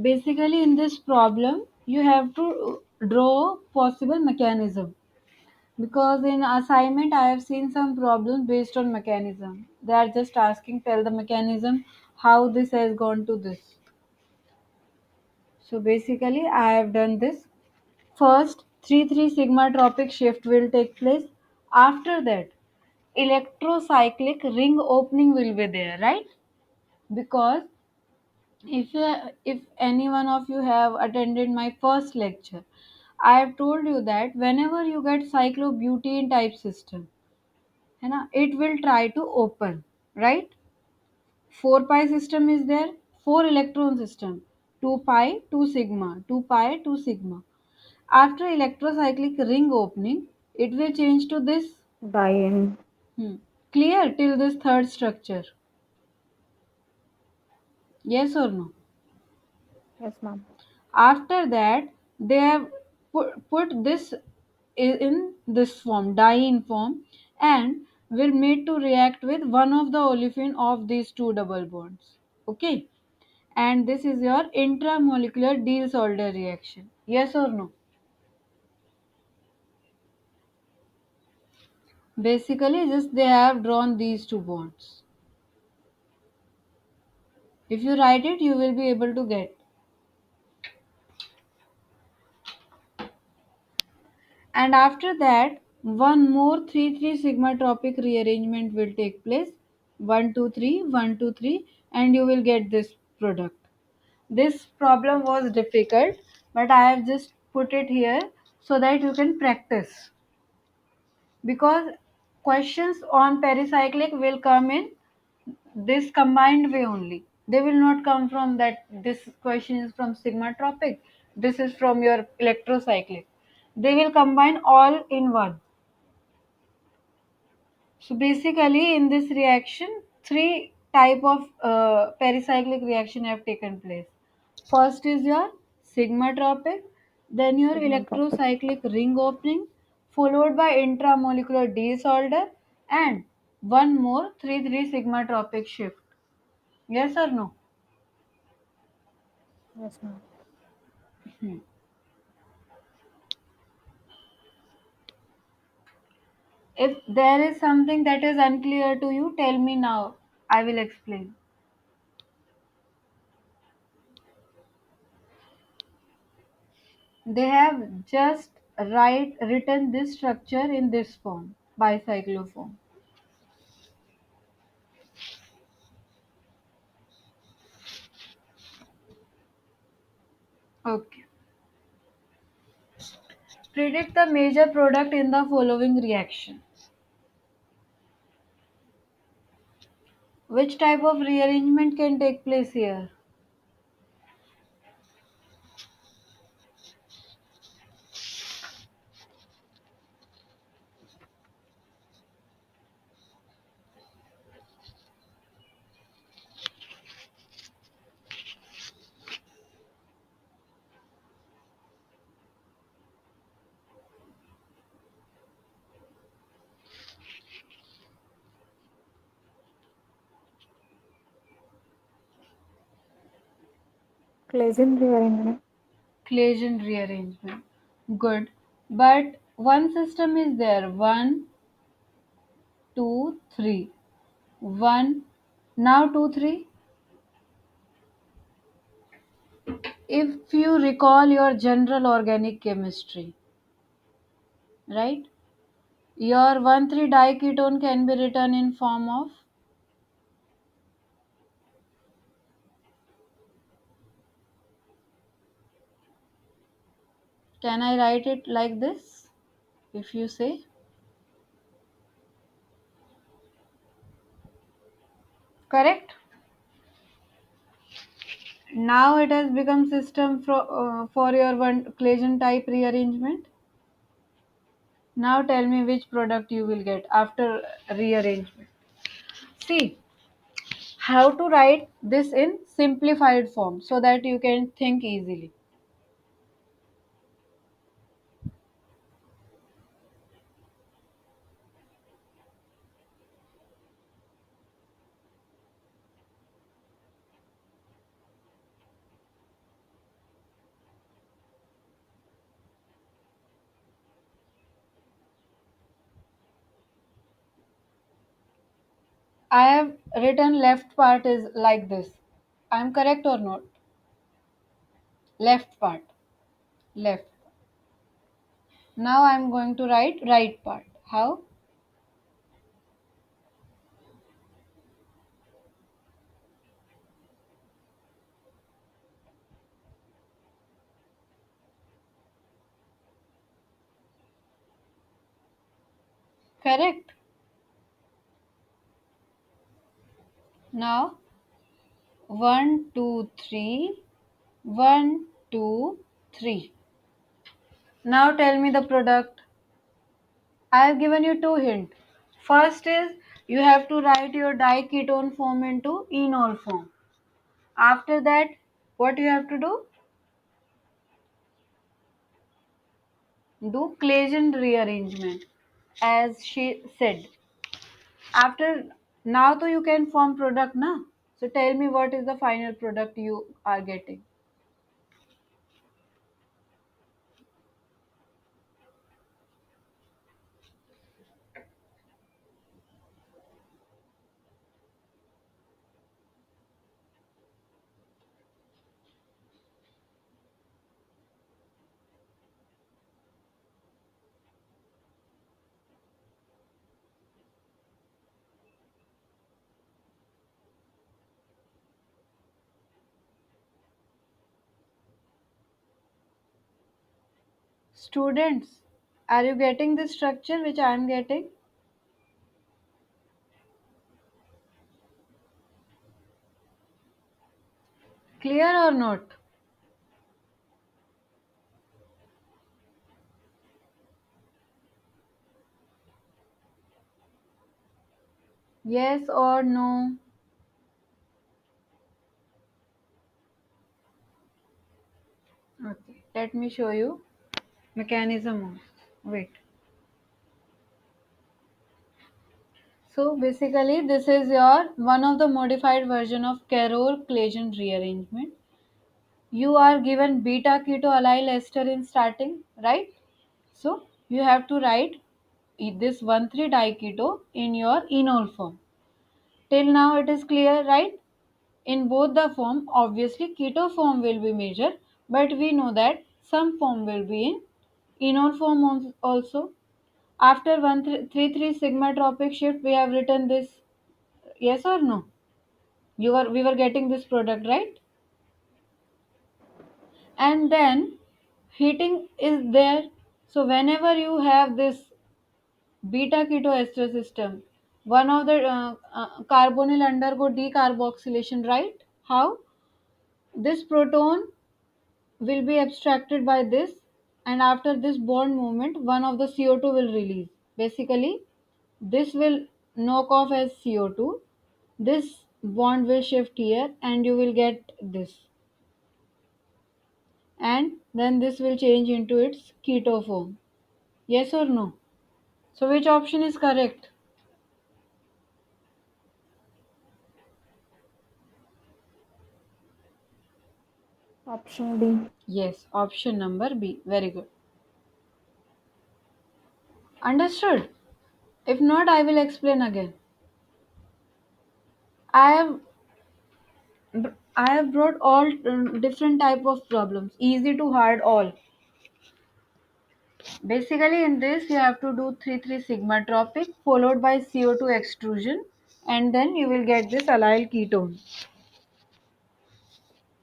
Basically, in this problem, you have to draw possible mechanism because in assignment I have seen some problems based on mechanism. They are just asking, tell the mechanism how this has gone to this. So basically, I have done this. First, 3-3 sigma tropic shift will take place. After that, electrocyclic ring opening will be there, right? Because if any one of you have attended my first lecture, I have told you that whenever you get cyclobutene type system, है ना, it will try to open, right? 4 pi system is there, 4 electron system, 2 pi, 2 sigma, 2 pi, 2 sigma. After electrocyclic ring opening, it will change to this. Diene. Clear till this third structure? Yes or no? Yes, ma'am. After that, they have put this in this form, diene form, and will made to react with one of the olefin of these two double bonds. Okay, and this is your intramolecular Diels-Alder reaction. Yes or no? Basically, just they have drawn these two bonds. If you write it, you will be able to get. And after that, one more 3-3 sigma tropic rearrangement will take place. 1-2-3, 1-2-3, and you will get this product. This problem was difficult, but I have just put it here so that you can practice. Because questions on pericyclic will come in this combined way only. They will not come from that this question is from sigma tropic, this is from your electrocyclic. They will combine all in one. So basically, in this reaction, three type of pericyclic reaction have taken place. First is your sigma tropic, then your Sigma tropic. electrocyclic ring opening, followed by intramolecular disorder, and one more 3-3 sigma tropic shift. Yes or no? Yes, ma'am. If there is something that is unclear to you, tell me now. I will explain. They have just written this structure in this form, bicycloform. Okay. Predict the major product in the following reaction. Which type of rearrangement can take place here? Claisen rearrangement. Claisen rearrangement. Good. But one system is there. One, two, three. One. Now two, three. If you recall your general organic chemistry, right? Your 1,3 diketone can be written in form of, can I write it like this? If you say, correct? Now it has become system for your one Claisen type rearrangement. Now tell me which product you will get after rearrangement. See how to write this in simplified form so that you can think easily. I have written left part is like this. I'm correct or not? Left part. Left. Now I'm going to write right part. How? Correct. Now 1, 2, 3. 1, 2, 3. Now tell me the product. I have given you two hints. First is you have to write your diketone form into enol form. After that, what you have to do? Do Claisen rearrangement, as she said. After now, though you can form product na. So tell me what is the final product you are getting. Students, are you getting the structure which I am getting? Clear or not? Yes or no? Okay, let me show you mechanism of. Wait. So basically, this is your one of the modified version of Carroll-Claisen rearrangement. You are given beta keto allyl ester in starting, right? So you have to write this 1,3-diketo in your enol form. Till now it is clear, right? In both the form, obviously keto form will be major, but we know that some form will be in enol form also. After 1,3,3 sigma tropic shift, we have written this. Yes or no? We were getting this product, right? And then heating is there. So whenever you have this beta keto ester system, one of the carbonyl undergo decarboxylation, right? How? This proton will be abstracted by this, and after this bond movement, one of the CO2 will release. Basically, this will knock off as CO2. This bond will shift here, and you will get this. And then this will change into its keto form. Yes or no? So, which option is correct? Option B. Yes, option number B. Very good. Understood? If not, I will explain again. I have I have brought all different type of problems, easy to hard all. Basically, in this you have to do 3,3 sigma tropic followed by CO2 extrusion, and then you will get this allyl ketone.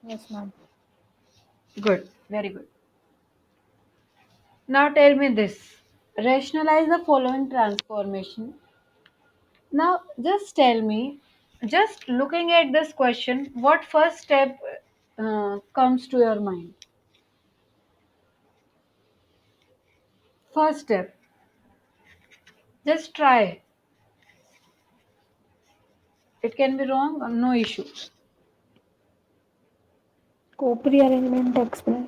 Yes, ma'am. Good, very good. Now tell me this. Rationalize the following transformation. Now just tell me, just looking at this question, what first step comes to your mind? First step. Just try. It can be wrong, no issue. Cope rearrangement express.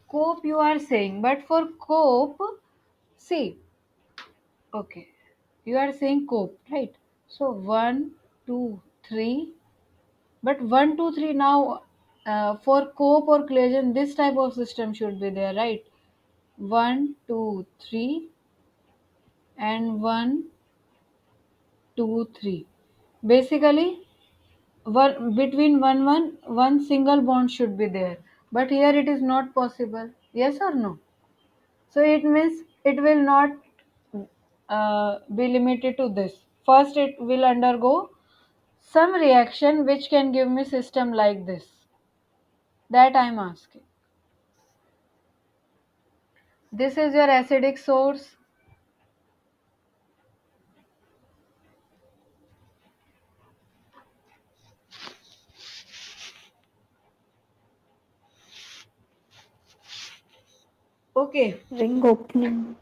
Cope you are saying, but for cope, see, okay, you are saying cope, right? So 1, 2, 3, but 1, 2, 3 now for cope or Claisen, this type of system should be there, right? 1, 2, 3, and 1, 2, 3. Basically, one single bond should be there. But here it is not possible. Yes or no? So it means it will not be limited to this. First, it will undergo some reaction which can give me system like this. That I am asking. This is your acidic source. Okay. Ring opening.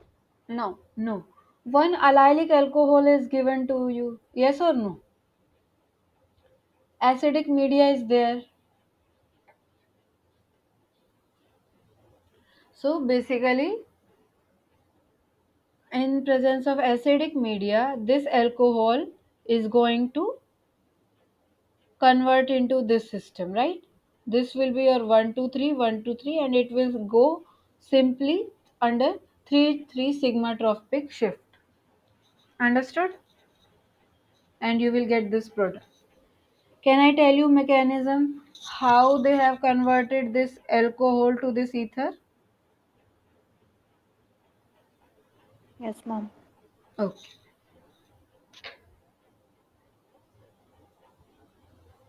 No, no. One allylic alcohol is given to you. Yes or no? Acidic media is there. So basically, in presence of acidic media, this alcohol is going to convert into this system, right? This will be your 1 2 3 1 2 3, and it will go simply under 3 3 sigma tropic shift. Understood? And you will get this product. Can I tell you mechanism how they have converted this alcohol to this ether? Yes, ma'am. Okay.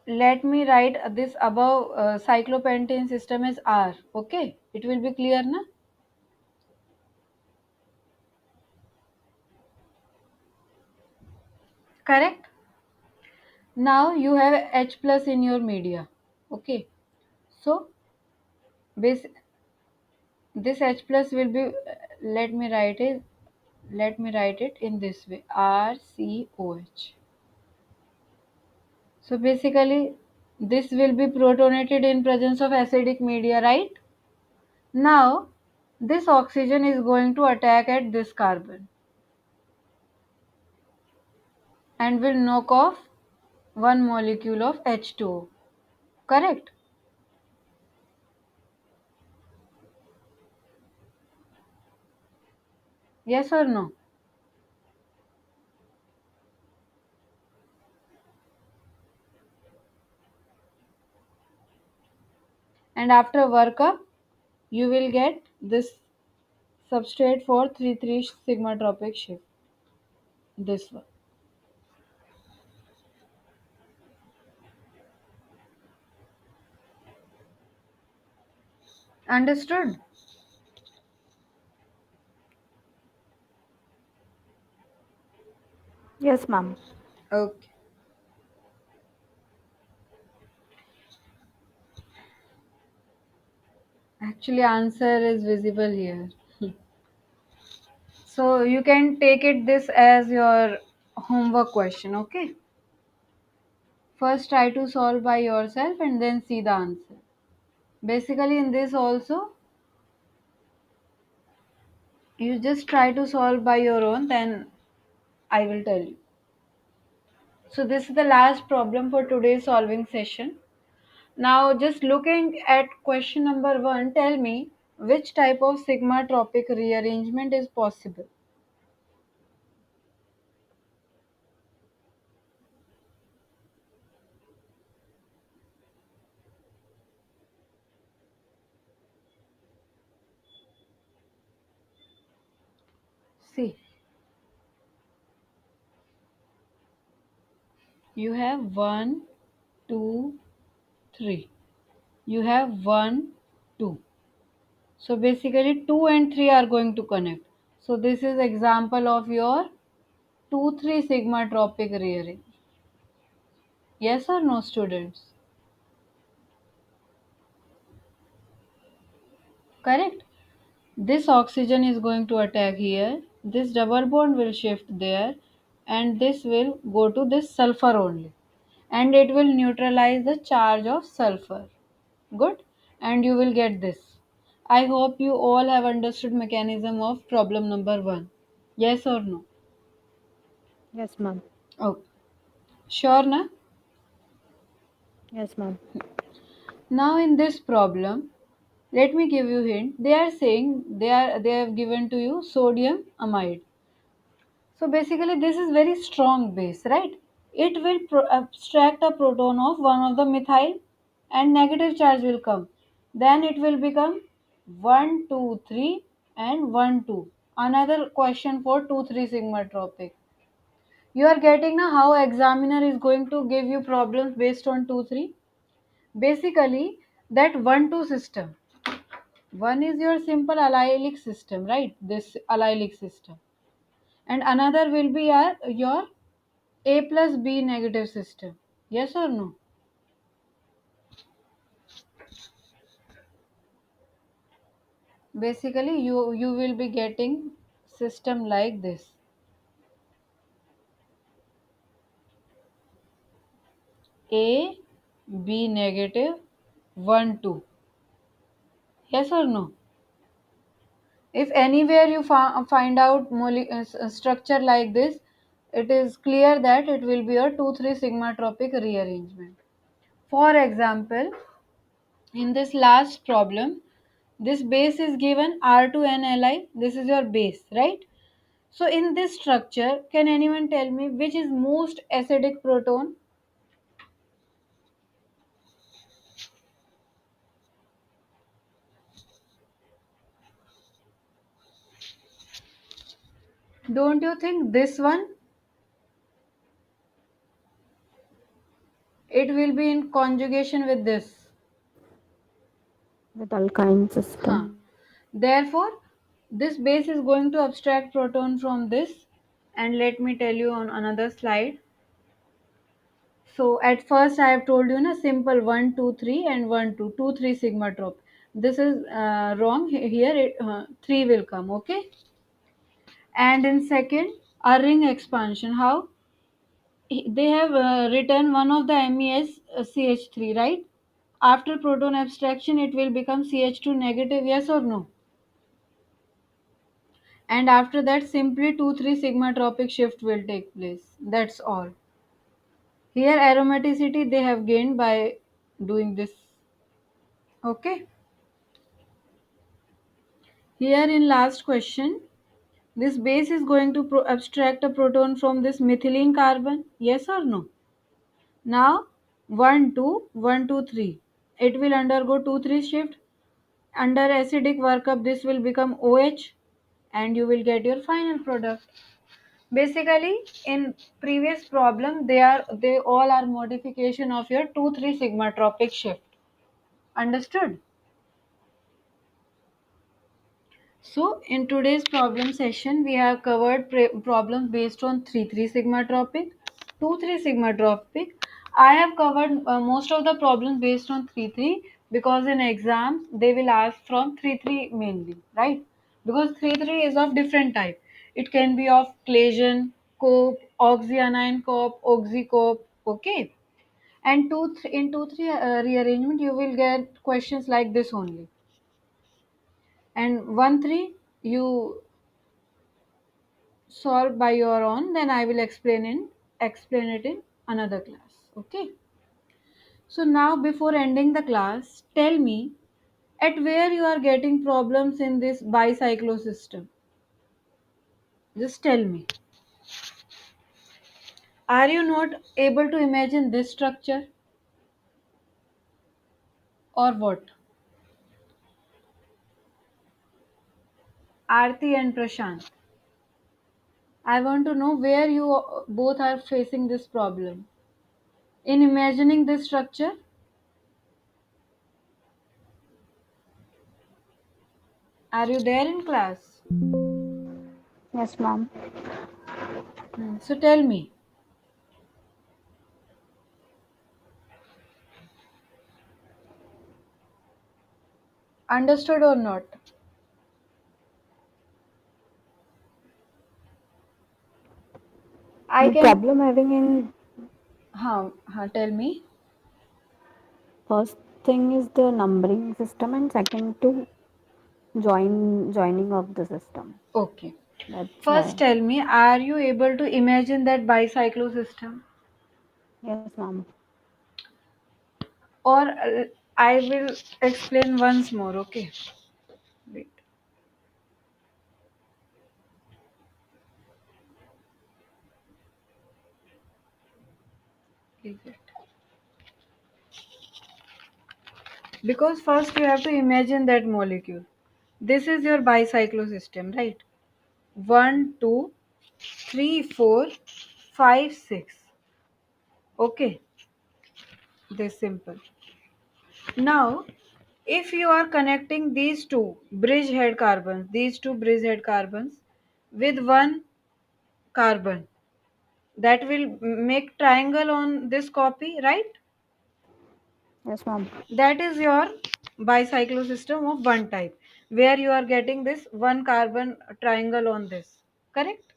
Let me write this above cyclopentane system as R. Okay. It will be clear, na? Correct? Now you have H plus in your media. Okay. So this this H plus will be let me write it in this way, RCOH. So basically this will be protonated in presence of acidic media, right? Now this oxygen is going to attack at this carbon and will knock off one molecule of H2O. Correct? Yes or no? And after workup, you will get this substrate for 3 3 sigma tropic shift. This one. Understood? Yes, ma'am. Okay. Actually, answer is visible here. So you can take it this as your homework question, okay? First try to solve by yourself and then see the answer. Basically in this also, you just try to solve by your own, then I will tell you. So this is the last problem for today's solving session. Now just looking at question number 1, tell me which type of sigma tropic rearrangement is possible. See, you have 1, 2, 3. You have 1, 2. So basically 2 and 3 are going to connect. So this is example of your 2 3 sigma tropic rearrangement. Yes or no, students? Correct. This oxygen is going to attack here. This double bond will shift there, and this will go to this sulfur only, and it will neutralize the charge of sulfur. Good. And you will get this. I hope you all have understood mechanism of problem number 1. Yes or no? Yes, ma'am. Oh, sure na? Yes, ma'am. Now in this problem, let me give you hint. They are saying they have given to you sodium amide. So basically this is very strong base, right? it will abstract a proton of one of the methyl and negative charge will come. Then it will become 1, 2, 3 and 1, 2. Another question for 2, 3 sigma tropic. You are getting now how examiner is going to give you problems based on 2, 3. Basically, that 1, 2 system. One is your simple allylic system, right? This allylic system. And another will be your A plus B negative system. Yes or no? Basically, you will be getting system like this. A, B negative, 1, 2. Yes or no? If anywhere you find out structure like this, it is clear that it will be a 2, 3 sigma tropic rearrangement. For example, in this last problem, this base is given R2NLi. This is your base, right? So in this structure, can anyone tell me which is most acidic proton? Don't you think this one? It will be in conjugation with this. With alkyne Huh. system. Therefore, this base is going to abstract proton from this. And let me tell you on another slide. So at first I have told you na simple 1, 2, 3 and 1, 2, 2, 3 sigma trop. This is wrong. Here 3 will come. Okay. And in second, a ring expansion. How? They have written one of the MES CH3, right? After proton abstraction, it will become CH2 negative, yes or no? And after that, simply 2, 3 sigma tropic shift will take place. That's all. Here, aromaticity they have gained by doing this. Okay. Here, in last question, this base is going to abstract a proton from this methylene carbon, yes or no? Now, 1, 2, 1, 2, 3. It will undergo 2, 3 shift. Under acidic workup, this will become OH and you will get your final product. Basically, in previous problem, they all are modification of your 2, 3 sigma tropic shift. Understood? So, in today's problem session, we have covered problems based on 3 sigma tropic, 2 3 sigma tropic. I have covered most of the problems based on 3 because in exams they will ask from 3 mainly, right? Because 3 is of different type. It can be of Claisen, cope, oxyanion cope, oxycope, okay? And in 2 3 rearrangement, you will get questions like this only. And 1 3 you solve by your own, then I will explain it in another class. Okay. So now before ending the class, tell me at where you are getting problems in this bicyclo system. Just tell me. Are you not able to imagine this structure or what? Aarti and Prashant. I want to know where you both are facing this problem. In imagining this structure, are you there in class? Yes, ma'am. So tell me, understood or not? I The can. problem having in Tell me. first thing is the numbering system and second to joining of the system. Okay. That's First, why. tell me, are you able to imagine that bicyclo system? Yes, ma'am. Or I will explain once more. Okay. Wait. is it? Because first you have to imagine that molecule. This is your bicyclosystem, right? One, two, three, four, five, six. Okay, this simple. Now, if you are connecting these two bridge head carbons with one carbon, that will make triangle on this copy, right? Yes, ma'am. That is your bicyclosystem of one type, where you are getting this one carbon triangle on this. Correct?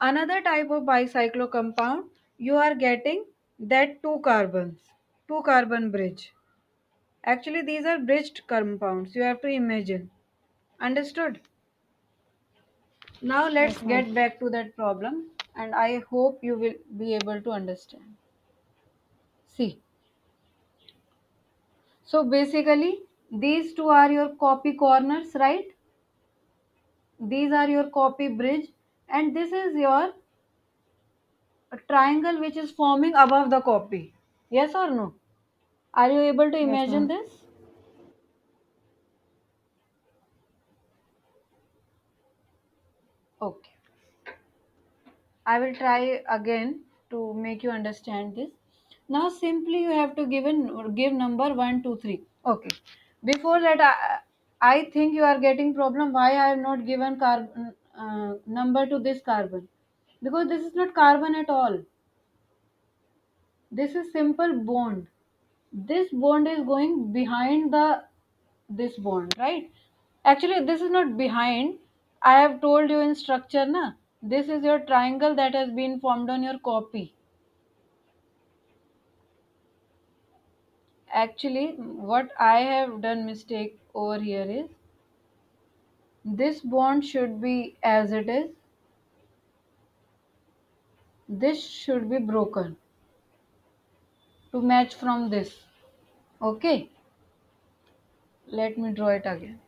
Another type of bicyclo compound, you are getting that two carbon bridge. Actually, these are bridged compounds. You have to imagine. Understood? Now let's Yes, ma'am. get back to that problem, and I hope you will be able to understand. See, so basically, these two are your copy corners, right? These are your copy bridge, and this is your triangle which is forming above the copy. Yes or no? Are you able to Yes, imagine ma'am. this? Okay. I will try again to make you understand this. Now simply you have to give number 1, 2, 3. Okay. Before that, I think you are getting problem why I have not given carbon number to this carbon, because this is not carbon at all. This is simple bond. This bond is going behind the this bond, right? Actually, this is not behind. I have told you in structure, na. This is your triangle that has been formed on your copy. Actually, what I have done mistake over here is this bond should be as it is. This should be broken to match from this. Okay, let me draw it again.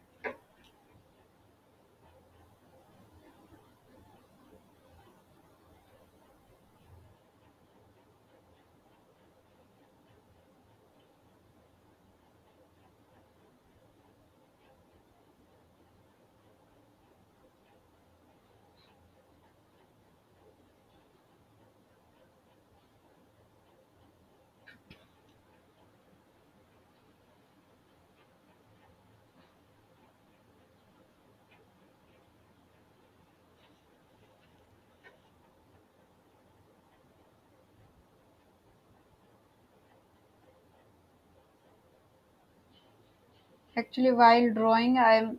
Actually, while drawing, I am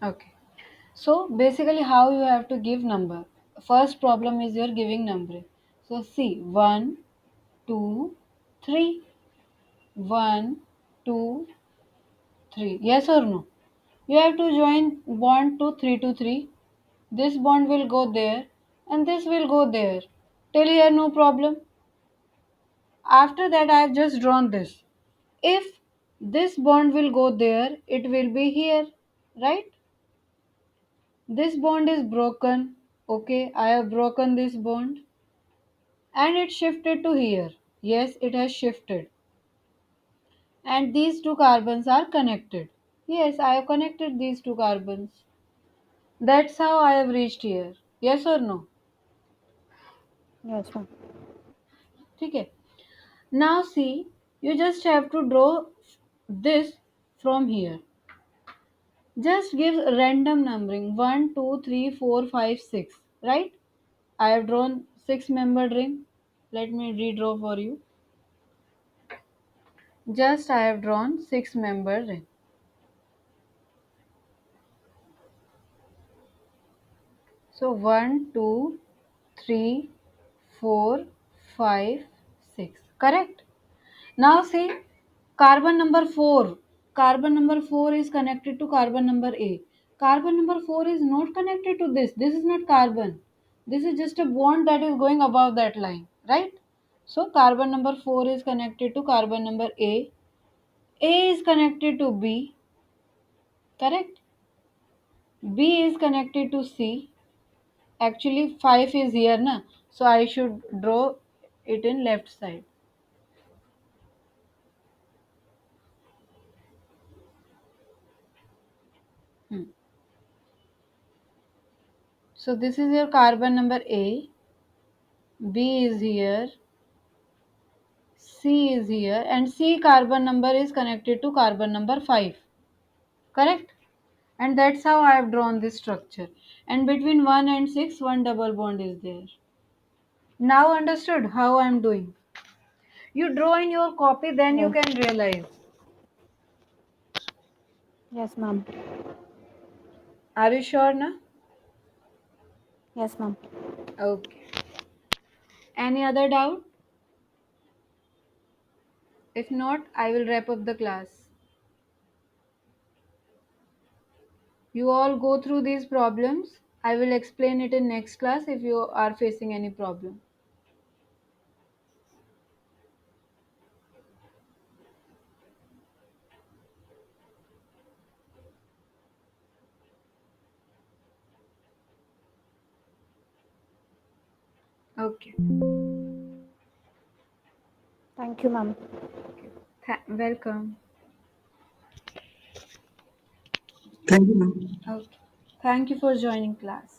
okay. So basically, how you have to give number. First problem is your giving number. So see, one, two, three, one, two, three. Yes or no? You have to join bond to 3. This bond will go there, and this will go there. Till here, no problem. After that, I have just drawn this. If this bond will go there, it will be here, right? This bond is broken. Okay, I have broken this bond and it shifted to here. Yes, it has shifted. And these two carbons are connected. Yes, I have connected these two carbons. That's how I have reached here. Yes or no? Yes, ma'am. Okay. Now see, you just have to draw this from here. Just give random numbering 1, 2, 3, 4, 5, 6. Right? I have drawn 6 membered ring. Let me redraw for you. Just I have drawn 6 membered ring. So 1, 2, 3, 4, 5, 6. Correct? Now see, carbon number 4. Carbon number 4 is connected to carbon number A. Carbon number 4 is not connected to this. This is not carbon. This is just a bond that is going above that line. Right? So carbon number 4 is connected to carbon number A. A is connected to B. Correct? B is connected to C. Actually 5 is here na, so I should draw it in left side. Hmm. So this is your carbon number A, B is here, C is here, and C carbon number is connected to carbon number 5. Correct? And that's how I have drawn this structure. And between 1 and 6, one double bond is there. Now understood how I am doing. You draw in your copy, then you Yes. can realize. Yes, ma'am. Are you sure na? Yes, ma'am. Okay. Any other doubt? If not, I will wrap up the class. You all go through these problems. I will explain it in next class if you are facing any problem. Okay. Thank you, ma'am. Okay. Welcome. Thank you, ma'am. Okay. Thank you for joining class.